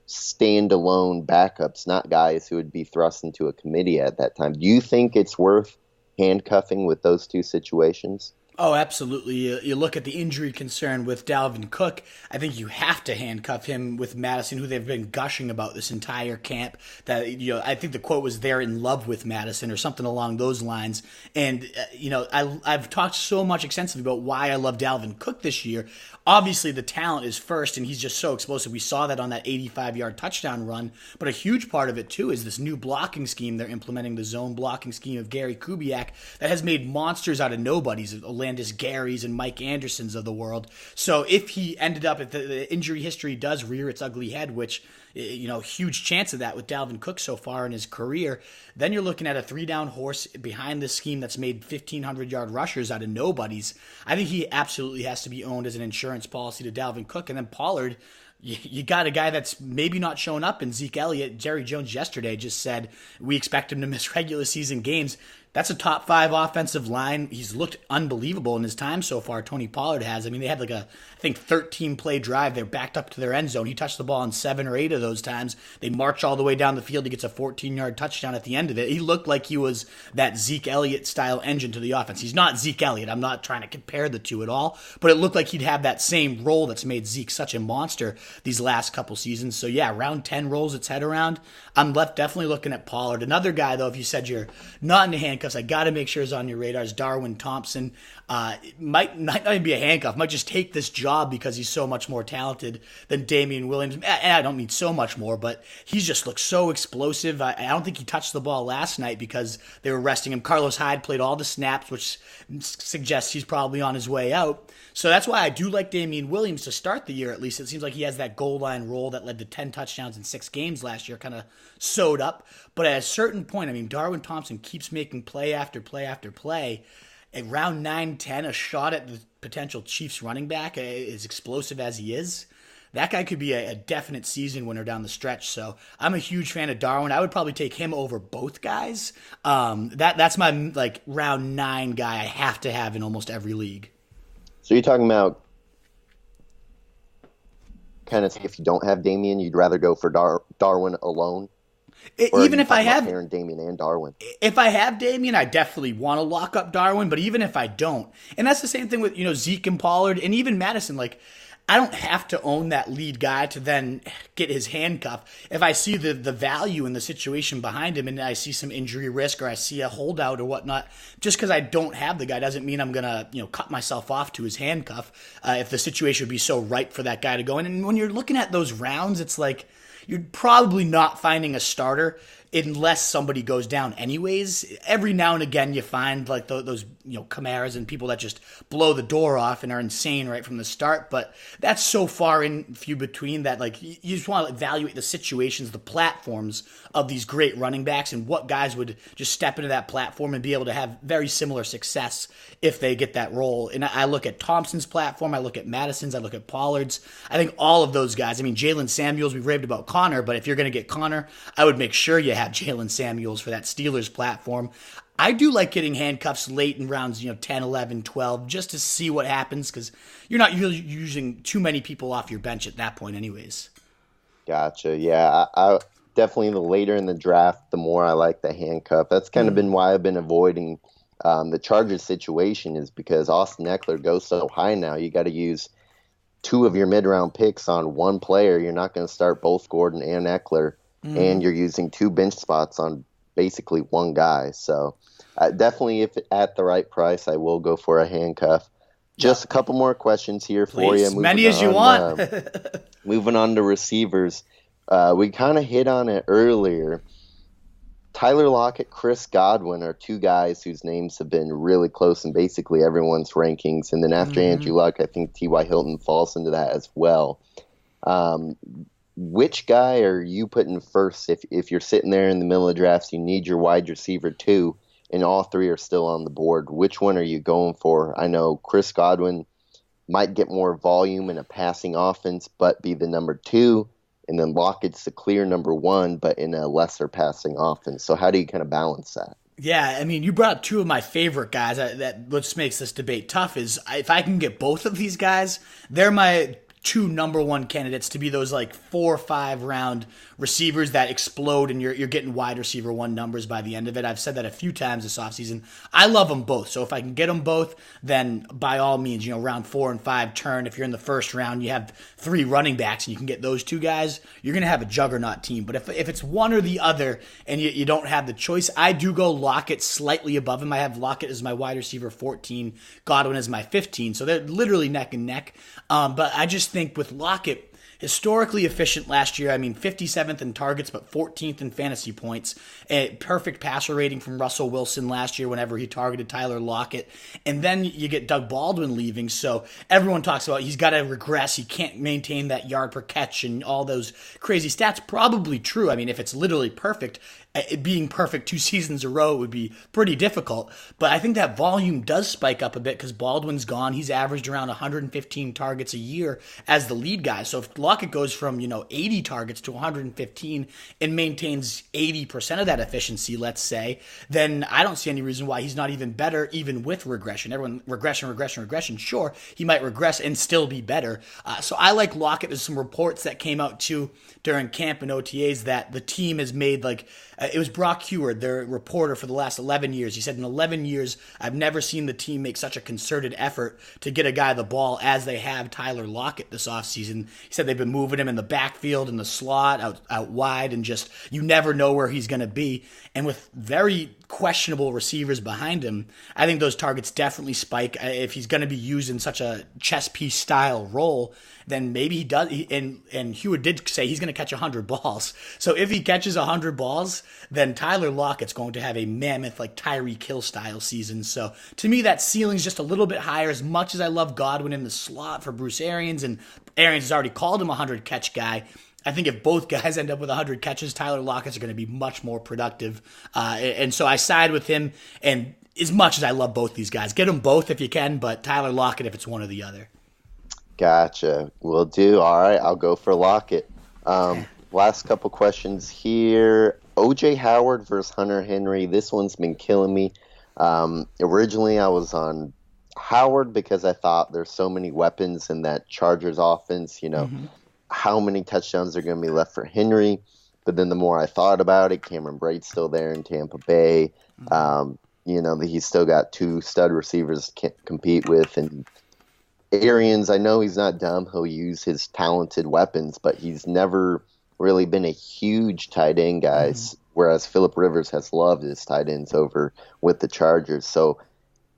standalone backups, not guys who would be thrust into a committee at that time. Do you think it's worth handcuffing with those two situations? Oh, absolutely. You look at the injury concern with Dalvin Cook, I think you have to handcuff him with Madison, who they've been gushing about this entire camp. That I think the quote was they're in love with Madison or something along those lines. And, I've talked so much extensively about why I love Dalvin Cook this year. Obviously, the talent is first, and he's just so explosive. We saw that on that 85-yard touchdown run. But a huge part of it, too, is this new blocking scheme they're implementing, the zone blocking scheme of Gary Kubiak, that has made monsters out of nobodies, Landis Garys and Mike Andersons of the world. So if he ended up, if the injury history does rear its ugly head, which, huge chance of that with Dalvin Cook so far in his career, then you're looking at a 3-down horse behind this scheme that's made 1,500-yard rushers out of nobodies. I think he absolutely has to be owned as an insurance policy to Dalvin Cook. And then Pollard, you got a guy that's maybe not showing up in Zeke Elliott. Jerry Jones yesterday just said we expect him to miss regular season games. That's a top 5 offensive line. He's looked unbelievable in his time so far, Tony Pollard has. I mean, they had I think 13-play drive. They're backed up to their end zone. He touched the ball in 7 or 8 of those times. They march all the way down the field. He gets a 14-yard touchdown at the end of it. He looked like he was that Zeke Elliott-style engine to the offense. He's not Zeke Elliott. I'm not trying to compare the two at all, but it looked like he'd have that same role that's made Zeke such a monster these last couple seasons. So, yeah, round 10 rolls its head around. I'm definitely looking at Pollard. Another guy, though, if you said you're not into handcuffs, handcuffs I got to make sure is on your radar is Darwin Thompson. Might not even be a handcuff, might just take this job because he's so much more talented than Damian Williams. And I don't mean so much more, but he just looks so explosive. I don't think he touched the ball last night because they were resting him. Carlos Hyde played all the snaps, which suggests he's probably on his way out. So that's why I do like Damian Williams to start the year, at least. It seems like he has that goal line role that led to 10 touchdowns in 6 games last year, kind of sewed up. But at a certain point, I mean, Darwin Thompson keeps making play after play after play. At round 9-10, a shot at the potential Chiefs running back, as explosive as he is, that guy could be a definite season winner down the stretch. So I'm a huge fan of Darwin. I would probably take him over both guys. That's my like round 9 guy I have to have in almost every league. So you're talking about kind of if you don't have Damian, you'd rather go for Darwin alone? Even if I have Damian and Darwin. If I have Damian, I definitely want to lock up Darwin. But even if I don't, and that's the same thing with Zeke and Pollard and even Madison. Like, I don't have to own that lead guy to then get his handcuff. If I see the value in the situation behind him and I see some injury risk or I see a holdout or whatnot, just because I don't have the guy doesn't mean I'm going to cut myself off to his handcuff if the situation would be so ripe for that guy to go in. And when you're looking at those rounds, it's like you're probably not finding a starter unless somebody goes down anyways. Every now and again you find like those Camaras and people that just blow the door off and are insane right from the start, but that's so far and few between that like you just want to evaluate the situations, the platforms of these great running backs and what guys would just step into that platform and be able to have very similar success if they get that role. And I look at Thompson's platform, I look at Madison's, I look at Pollard's. I think all of those guys, I mean Jalen Samuels, we've raved about Connor, but if you're going to get Connor, I would make sure you have Jalen Samuels for that Steelers platform. I do like getting handcuffs late in rounds 10, 11, 12, just to see what happens, because you're not really using too many people off your bench at that point anyways. Gotcha. Yeah, I definitely the later in the draft, the more I like the handcuff. That's kind of been why I've been avoiding the Chargers situation, is because Austin Eckler goes so high now. You got to use 2 of your mid-round picks on one player. You're not going to start both Gordon and Eckler, and you're using 2 bench spots on basically one guy. So definitely, if at the right price, I will go for a handcuff. Just a couple more questions here for you. Many as you want. Moving on to receivers. We kind of hit on it earlier. Tyler Lockett, Chris Godwin are 2 guys whose names have been really close in basically everyone's rankings. And then after Andrew Luck, I think TY Hilton falls into that as well. Which guy are you putting first if you're sitting there in the middle of drafts, you need your wide receiver 2, and all 3 are still on the board? Which one are you going for? I know Chris Godwin might get more volume in a passing offense, but be the number 2, and then Lockett's the clear number 1, but in a lesser passing offense. So how do you kind of balance that? Yeah, I mean, you brought up 2 of my favorite guys. That what makes this debate tough is if I can get both of these guys, they're my 2 number 1 candidates to be those like 4 or 5 round receivers that explode and you're getting wide receiver 1 numbers by the end of it. I've said that a few times this offseason. I love them both. So if I can get them both, then by all means, round 4 and 5 turn. If you're in the first round, you have 3 running backs and you can get those 2 guys, you're going to have a juggernaut team. But if it's one or the other and you don't have the choice, I do go Lockett slightly above him. I have Lockett as my wide receiver 14, Godwin as my 15. So they're literally neck and neck. But I just think with Lockett, historically efficient last year. I mean, 57th in targets, but 14th in fantasy points. A perfect passer rating from Russell Wilson last year whenever he targeted Tyler Lockett. And then you get Doug Baldwin leaving, so everyone talks about he's got to regress. He can't maintain that yard per catch and all those crazy stats. Probably true. I mean, if it's literally perfect, it being perfect 2 seasons in a row would be pretty difficult. But I think that volume does spike up a bit because Baldwin's gone. He's averaged around 115 targets a year as the lead guy. So if Lockett goes from 80 targets to 115 and maintains 80% of that efficiency, let's say, then I don't see any reason why he's not even better, even with regression. Everyone regression. Sure, he might regress and still be better. So I like Lockett. There's some reports that came out too during camp and OTAs that the team has made it was Brock Heward, their reporter for the last 11 years. He said, in 11 years, I've never seen the team make such a concerted effort to get a guy the ball as they have Tyler Lockett this offseason. He said they they've been moving him in the backfield, in the slot, out wide, and just you never know where he's going to be. And with very questionable receivers behind him, I think those targets definitely spike. If he's going to be used in such a chess piece style role, then maybe he does. And Hewitt did say he's going to catch 100 balls. So if he catches 100 balls, then Tyler Lockett's going to have a mammoth, like Tyreek Hill style season. So to me, that ceiling's just a little bit higher. As much as I love Godwin in the slot for Bruce Arians, and Arians has already called him a 100 catch guy, I think if both guys end up with 100 catches, Tyler Lockett's going to be much more productive. And so I side with him. And as much as I love both these guys, get them both if you can, but Tyler Lockett if it's one or the other. Gotcha. Will do. All right, I'll go for Lockett. Last couple questions here. O.J. Howard versus Hunter Henry. This one's been killing me. Originally, I was on Howard because I thought there's so many weapons in that Chargers offense. How many touchdowns are going to be left for Henry? But then the more I thought about it, Cameron Brate's still there in Tampa Bay. He's still got two stud receivers to compete with, and Arians, I know he's not dumb. He'll use his talented weapons, but he's never really been a huge tight end guy, whereas Phillip Rivers has loved his tight ends over with the Chargers. So,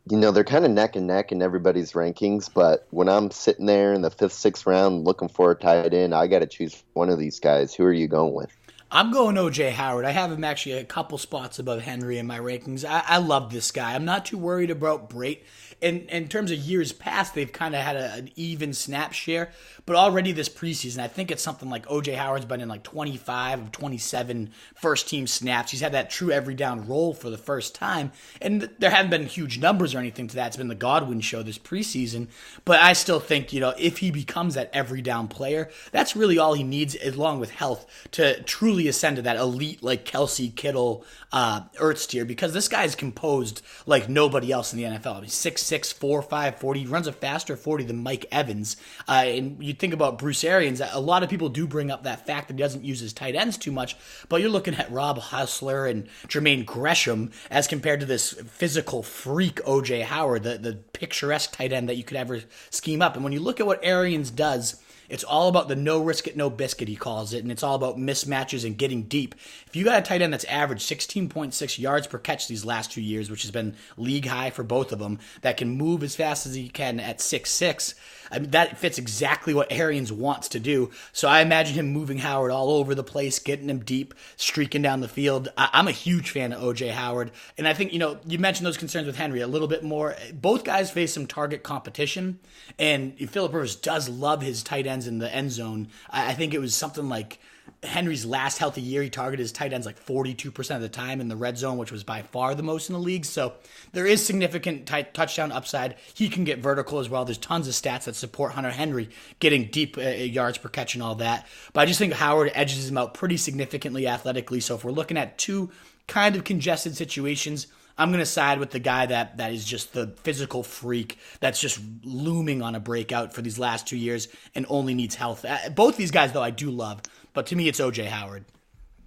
they're kind of neck and neck in everybody's rankings, but when I'm sitting there in the 5th, 6th round looking for a tight end, I got to choose one of these guys. Who are you going with? I'm going O.J. Howard. I have him actually a couple spots above Henry in my rankings. I love this guy. I'm not too worried about Brate. In terms of years past, they've kind of had an even snap share. But already this preseason, I think it's something like O.J. Howard's been in like 25 of 27 first-team snaps. He's had that true every-down role for the first time. And there haven't been huge numbers or anything to that. It's been the Godwin show this preseason. But I still think, if he becomes that every-down player, that's really all he needs, along with health, to truly ascend to that elite, like Kelsey, Kittle, Ertz tier. Because this guy's composed like nobody else in the NFL. I mean, 6'6", 4'5", 40. He runs a faster 40 than Mike Evans. And you think about Bruce Arians, a lot of people do bring up that fact that he doesn't use his tight ends too much, but you're looking at Rob Hustler and Jermaine Gresham as compared to this physical freak O.J. Howard, the picturesque tight end that you could ever scheme up. And when you look at what Arians does, it's all about the no risk it, no biscuit, he calls it, and it's all about mismatches and getting deep. If you got a tight end that's averaged 16.6 yards per catch these last 2 years, which has been league high for both of them, that can move as fast as he can at 6'6", I mean, that fits exactly what Arians wants to do. So I imagine him moving Howard all over the place, getting him deep, streaking down the field. I'm a huge fan of O.J. Howard. And I think, you mentioned those concerns with Henry a little bit more. Both guys face some target competition. And Phillip Rivers does love his tight ends in the end zone. I think it was something like Henry's last healthy year, he targeted his tight ends like 42% of the time in the red zone, which was by far the most in the league. So there is significant touchdown upside. He can get vertical as well. There's tons of stats that support Hunter Henry getting deep yards per catch and all that. But I just think Howard edges him out pretty significantly athletically. So if we're looking at two kind of congested situations, I'm going to side with the guy that is just the physical freak that's just looming on a breakout for these last 2 years and only needs health. Both these guys, though, I do love. But to me, it's O.J. Howard.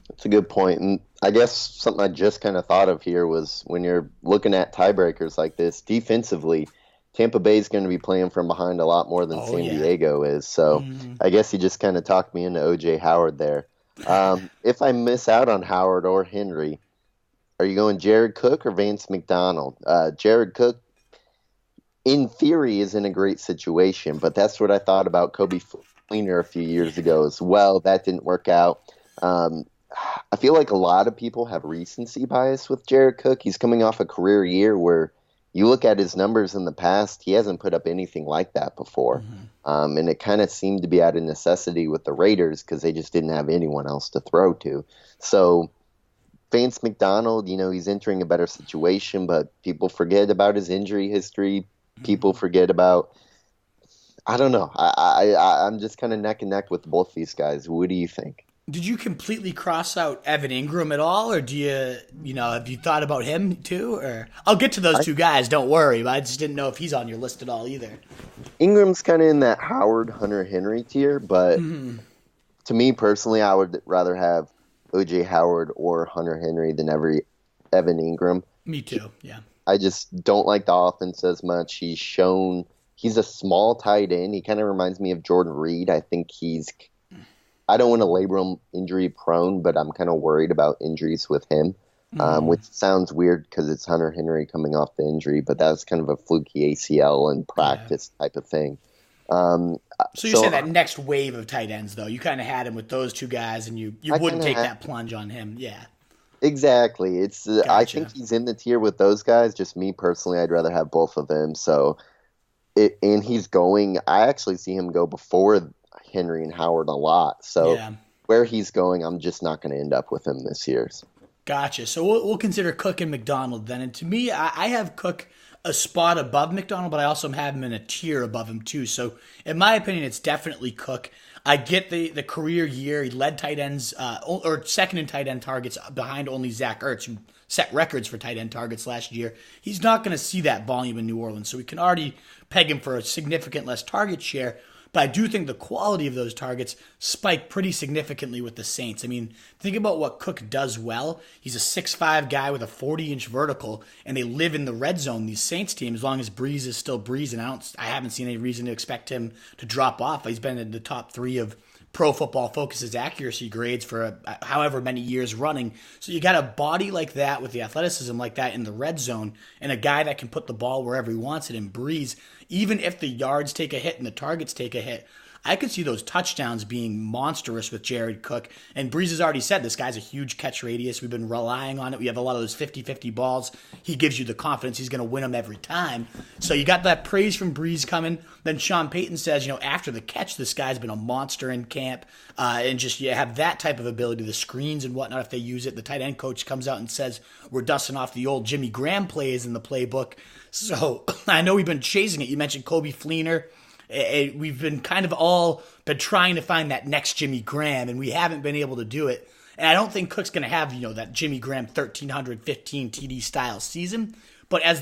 That's a good point. And I guess something I just kind of thought of here was when you're looking at tiebreakers like this, defensively, Tampa Bay is going to be playing from behind a lot more than San Diego is. So I guess you just kind of talked me into O.J. Howard there. If I miss out on Howard or Henry, are you going Jared Cook or Vance McDonald? Jared Cook, in theory, is in a great situation, but that's what I thought about Kobe Fleener a few years ago as well. That didn't work out. I feel like a lot of people have recency bias with Jared Cook. He's coming off a career year where you look at his numbers in the past, he hasn't put up anything like that before. And it kind of seemed to be out of necessity with the Raiders because they just didn't have anyone else to throw to. So Vance McDonald, he's entering a better situation, but people forget about his injury history. People forget about, I don't know. I'm just kind of neck and neck with both these guys. What do you think? Did you completely cross out Evan Ingram at all, or do you, have you thought about him too? Or I'll get to those two guys, don't worry, but I just didn't know if he's on your list at all either. Ingram's kind of in that Howard, Hunter, Henry tier, but to me personally, I would rather have O.J. Howard or Hunter Henry than Evan Ingram. Me too, yeah. I just don't like the offense as much. He's shown he's a small tight end. He kind of reminds me of Jordan Reed. I think I don't want to label him injury prone, but I'm kind of worried about injuries with him, which sounds weird because it's Hunter Henry coming off the injury, but that's kind of a fluky ACL and practice type of thing. So you're saying that next wave of tight ends, though, you kind of had him with those two guys, and you wouldn't take that plunge on him. Yeah. Exactly. It's Gotcha. I think he's in the tier with those guys. Just me personally, I'd rather have both of them. So, and he's going. I actually see him go before Henry and Howard a lot. So where he's going, I'm just not going to end up with him this year. Gotcha. So we'll consider Cook and McDonald then. And to me, I have Cook a spot above McDonald, but I also have him in a tier above him too. So in my opinion, it's definitely Cook. I get the career year. He led tight ends, or second in tight end targets behind only Zach Ertz, who set records for tight end targets last year. He's not going to see that volume in New Orleans, so we can already peg him for a significant less target share. But I do think the quality of those targets spike pretty significantly with the Saints. I mean, think about what Cook does well. He's a 6'5" guy with a 40-inch vertical, and they live in the red zone, these Saints team, as long as Breeze is still Breeze. And I haven't seen any reason to expect him to drop off. He's been in the top 3 of Pro Football Focus's accuracy grades for however many years running. So you got a body like that with the athleticism like that in the red zone, and a guy that can put the ball wherever he wants it and Breeze. Even if the yards take a hit and the targets take a hit, I could see those touchdowns being monstrous with Jared Cook. And Breeze has already said this guy's a huge catch radius. We've been relying on it. We have a lot of those 50-50 balls. He gives you the confidence he's going to win them every time. So you got that praise from Breeze coming. Then Sean Payton says, after the catch, this guy's been a monster in camp. And just you have that type of ability, the screens and whatnot, if they use it. The tight end coach comes out and says, we're dusting off the old Jimmy Graham plays in the playbook. So I know we've been chasing it. You mentioned Kobe Fleener. We've been kind of all been trying to find that next Jimmy Graham, and we haven't been able to do it. And I don't think Cook's going to have, that Jimmy Graham 1,315 TD style season. But as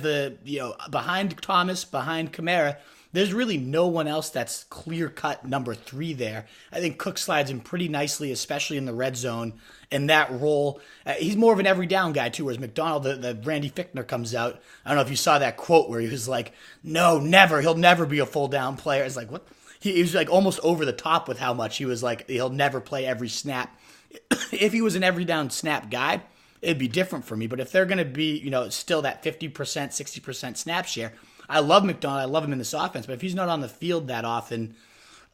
behind Thomas, behind Kamara, there's really no one else that's clear-cut number 3 there. I think Cook slides in pretty nicely, especially in the red zone. In that role, he's more of an every down guy too, whereas McDonald, the Randy Fichtner comes out. I don't know if you saw that quote where he was like, no, never, he'll never be a full down player. It's like, what? He was like almost over the top with how much he was like, he'll never play every snap. If he was an every down snap guy, it'd be different for me. But if they're going to be, still that 50%, 60% snap share, I love McDonald. I love him in this offense. But if he's not on the field that often,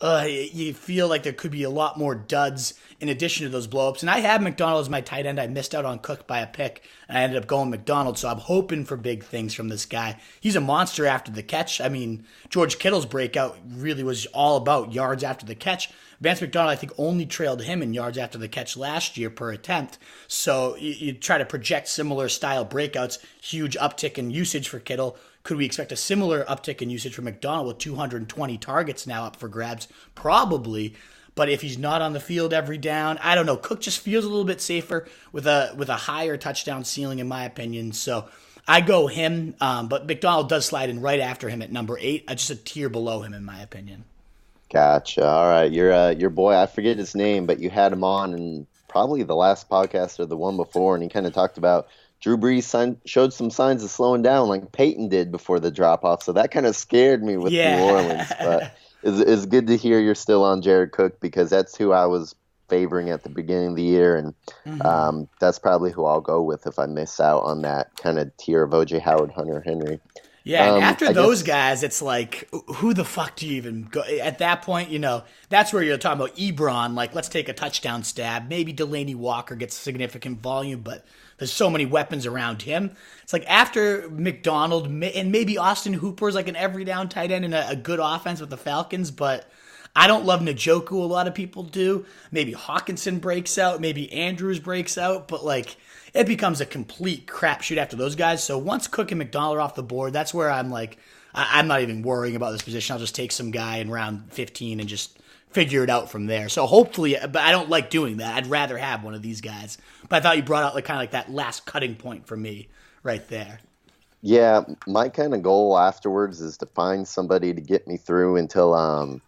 you feel like there could be a lot more duds in addition to those blowups. And I had McDonald as my tight end. I missed out on Cook by a pick, and I ended up going McDonald. So I'm hoping for big things from this guy. He's a monster after the catch. I mean, George Kittle's breakout really was all about yards after the catch. Vance McDonald, I think, only trailed him in yards after the catch last year per attempt. So you try to project similar style breakouts, huge uptick in usage for Kittle. Could we expect a similar uptick in usage for McDonald with 220 targets now up for grabs? Probably. But if he's not on the field every down, I don't know. Cook just feels a little bit safer with a higher touchdown ceiling, in my opinion. So I go him, but McDonald does slide in right after him at number 8, just a tier below him, in my opinion. Gotcha. All right, your boy. I forget his name, but you had him on in probably the last podcast or the one before, and he kind of talked about Drew Brees showed some signs of slowing down, like Peyton did before the drop off. So that kind of scared me with New Orleans. But it's good to hear you're still on Jared Cook, because that's who I was favoring at the beginning of the year, and that's probably who I'll go with if I miss out on that kind of tier of OJ Howard, Hunter Henry. Yeah, and after those guys, it's like, who the fuck do you even go? At that point, that's where you're talking about Ebron. Like, let's take a touchdown stab. Maybe Delaney Walker gets significant volume, but there's so many weapons around him. It's like after McDonald, and maybe Austin Hooper's like an every down tight end in a good offense with the Falcons, but I don't love Njoku. A lot of people do. Maybe Hawkinson breaks out. Maybe Andrews breaks out, but it becomes a complete crapshoot after those guys. So once Cook and McDonald are off the board, that's where I'm like, I'm not even worrying about this position. I'll just take some guy in round 15 and just figure it out from there. So hopefully, but I don't like doing that. I'd rather have one of these guys. But I thought you brought out kind of like that last cutting point for me right there. Yeah, my kind of goal afterwards is to find somebody to get me through until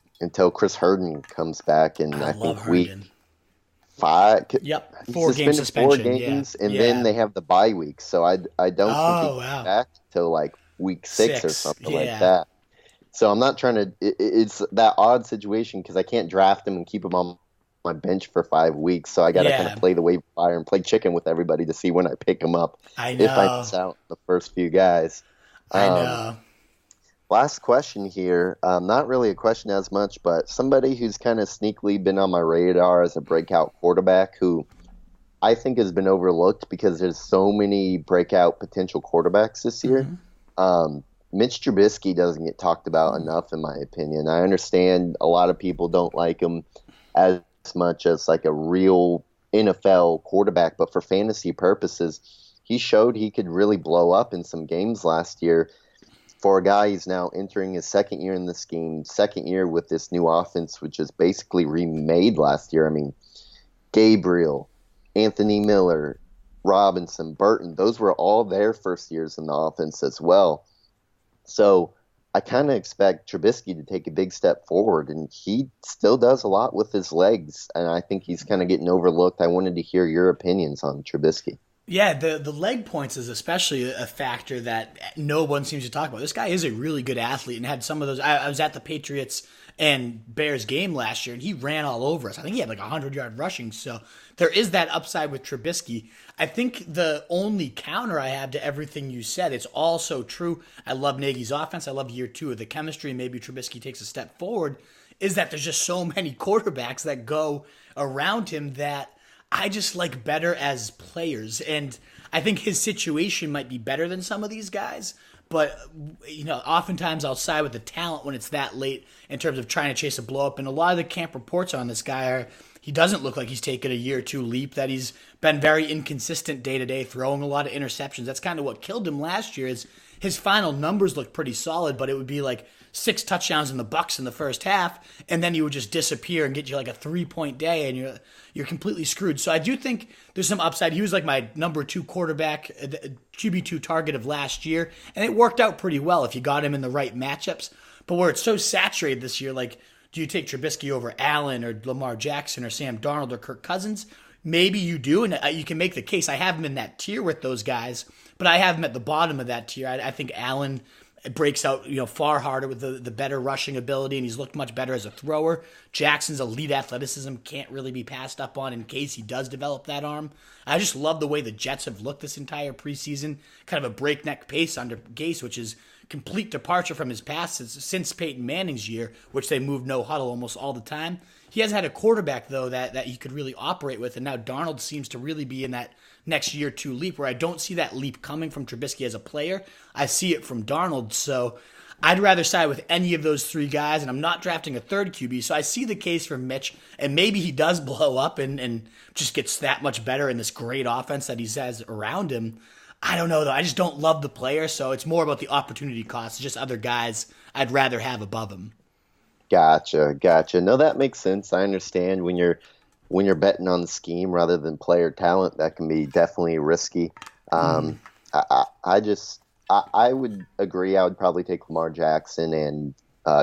Chris Herndon comes back, and I think week 5. Yep, 4-game suspension. 4 games, and then they have the bye week. So I don't think he's back till like week 6 or something like that. So I'm not trying to. It's that odd situation because I can't draft him and keep him on my bench for 5 weeks. So I got to kind of play the waiver wire and play chicken with everybody to see when I pick him up. I know. If I miss out the first few guys. I know. Last question here. Not really a question as much, but somebody who's kind of sneakily been on my radar as a breakout quarterback who I think has been overlooked because there's so many breakout potential quarterbacks this year. Mitch Trubisky doesn't get talked about enough, in my opinion. I understand a lot of people don't like him as much as like a real NFL quarterback, but for fantasy purposes, he showed he could really blow up in some games last year. For a guy who's now entering his second year in the scheme, second year with this new offense, which is basically remade last year. I mean, Gabriel, Anthony Miller, Robinson, Burton, those were all their first years in the offense as well. So I kind of expect Trubisky to take a big step forward, and he still does a lot with his legs, and I think he's kind of getting overlooked. I wanted to hear your opinions on Trubisky. Yeah, the leg points is especially a factor that no one seems to talk about. This guy is a really good athlete and had some of those. I was at the Patriots and Bears game last year, and he ran all over us. I think he had like 100-yard rushing. So there is that upside with Trubisky. I think the only counter I have to everything you said, it's all so true. I love Nagy's offense. I love year 2 of the chemistry. Maybe Trubisky takes a step forward. Is that there's just so many quarterbacks that go around him that I just like better as players. And I think his situation might be better than some of these guys. But, you know, oftentimes I'll side with the talent when it's that late in terms of trying to chase a blow up. And a lot of the camp reports on this guy are he doesn't look like he's taken a year or two leap, that he's been very inconsistent day to day, throwing a lot of interceptions. That's kind of what killed him last year. Is his final numbers looked pretty solid, but it would be like 6 touchdowns in the Bucks in the first half, and then he would just disappear and get you like a 3-point day, and you're completely screwed. So I do think there's some upside. He was like my number 2 quarterback, QB2 target of last year, and it worked out pretty well if you got him in the right matchups. But where it's so saturated this year, like, do you take Trubisky over Allen or Lamar Jackson or Sam Darnold or Kirk Cousins? Maybe you do, and you can make the case. I have him in that tier with those guys, but I have him at the bottom of that tier. I think Allen breaks out, far harder with the better rushing ability, and he's looked much better as a thrower. Jackson's elite athleticism can't really be passed up on in case he does develop that arm. I just love the way the Jets have looked this entire preseason, kind of a breakneck pace under Gase, which is complete departure from his past since Peyton Manning's year, which they moved no huddle almost all the time. He hasn't had a quarterback, though, that he could really operate with, and now Darnold seems to really be in that next year 2 leap, where I don't see that leap coming from Trubisky as a player. I see it from Darnold, so I'd rather side with any of those 3 guys, and I'm not drafting a third QB, so I see the case for Mitch, and maybe he does blow up and just gets that much better in this great offense that he has around him. I don't know, though. I just don't love the player, so it's more about the opportunity cost. It's just other guys I'd rather have above him. Gotcha. No, that makes sense. I understand when you're betting on the scheme rather than player talent, that can be definitely risky. I would agree. I would probably take Lamar Jackson and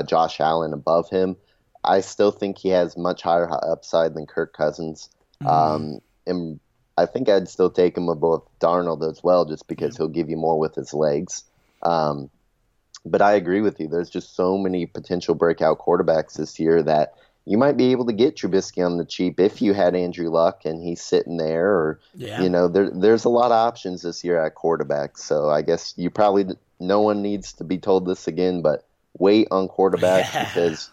Josh Allen above him. I still think he has much higher upside than Kirk Cousins. And I think I'd still take him above Darnold as well, just because he'll give you more with his legs. But I agree with you. There's just so many potential breakout quarterbacks this year that you might be able to get Trubisky on the cheap if you had Andrew Luck and he's sitting there. Or, there's a lot of options this year at quarterback. So I guess no one needs to be told this again, but wait on quarterbacks because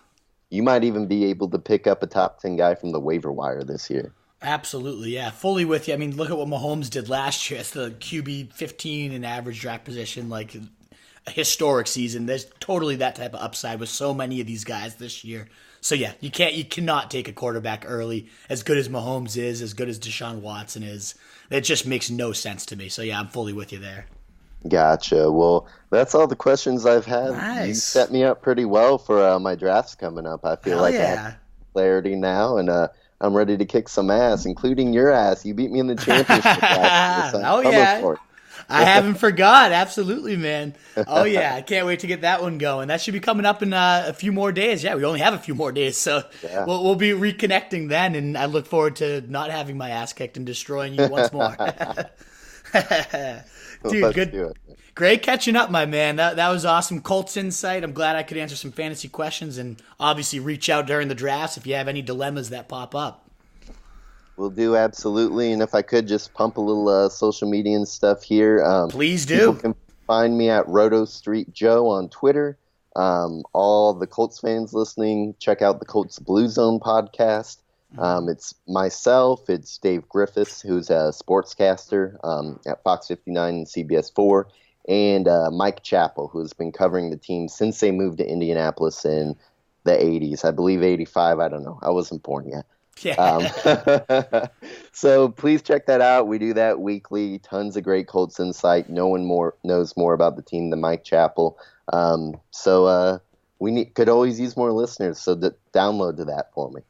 you might even be able to pick up a top 10 guy from the waiver wire this year. Absolutely, yeah. Fully with you. I mean, look at what Mahomes did last year. It's the QB 15 in average draft position, like a historic season. There's totally that type of upside with so many of these guys this year. So yeah, you cannot take a quarterback early. As good as Mahomes is, as good as Deshaun Watson is, it just makes no sense to me. So yeah, I'm fully with you there. Gotcha. Well, that's all the questions I've had. Nice. You set me up pretty well for my drafts coming up. I feel I have clarity now, and I'm ready to kick some ass, including your ass. You beat me in the championship last year. So yeah. I haven't forgot. Absolutely, man. Oh, yeah. I can't wait to get that one going. That should be coming up in a few more days. Yeah, we only have a few more days, so we'll be reconnecting then, and I look forward to not having my ass kicked and destroying you once more. Dude, Let's good. do it. Great catching up, my man. That was awesome. Colts insight. I'm glad I could answer some fantasy questions and obviously reach out during the drafts if you have any dilemmas that pop up. Will do, absolutely. And if I could just pump a little social media and stuff here. Please do. People can find me at Roto Street Joe on Twitter. All the Colts fans listening, check out the Colts Blue Zone podcast. It's myself, it's Dave Griffiths, who's a sportscaster at Fox 59 and CBS 4, and Mike Chappell, who's been covering the team since they moved to Indianapolis in the 80s. I believe 85, I don't know. I wasn't born yet. Yeah. So please check that out. We do that weekly. Tons of great Colts insight. No one knows more about the team than Mike Chappell. So we could always use more listeners. So download to that for me.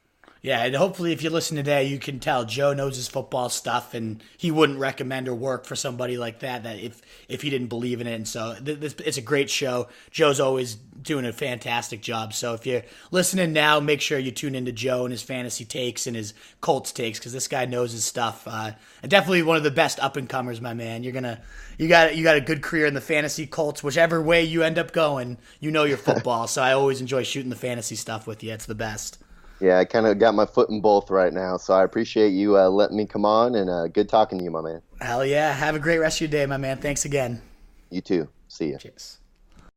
Yeah, and hopefully if you listen today, you can tell Joe knows his football stuff, and he wouldn't recommend or work for somebody like that if he didn't believe in it. And so it's a great show. Joe's always doing a fantastic job. So if you're listening now, make sure you tune into Joe and his fantasy takes and his Colts takes, because this guy knows his stuff. And definitely one of the best up and comers, my man. You got a good career in the fantasy Colts. Whichever way you end up going, you know your football. So I always enjoy shooting the fantasy stuff with you. It's the best. Yeah, I kind of got my foot in both right now, so I appreciate you letting me come on, and good talking to you, my man. Hell yeah. Have a great rest of your day, my man. Thanks again. You too. See ya. Cheers.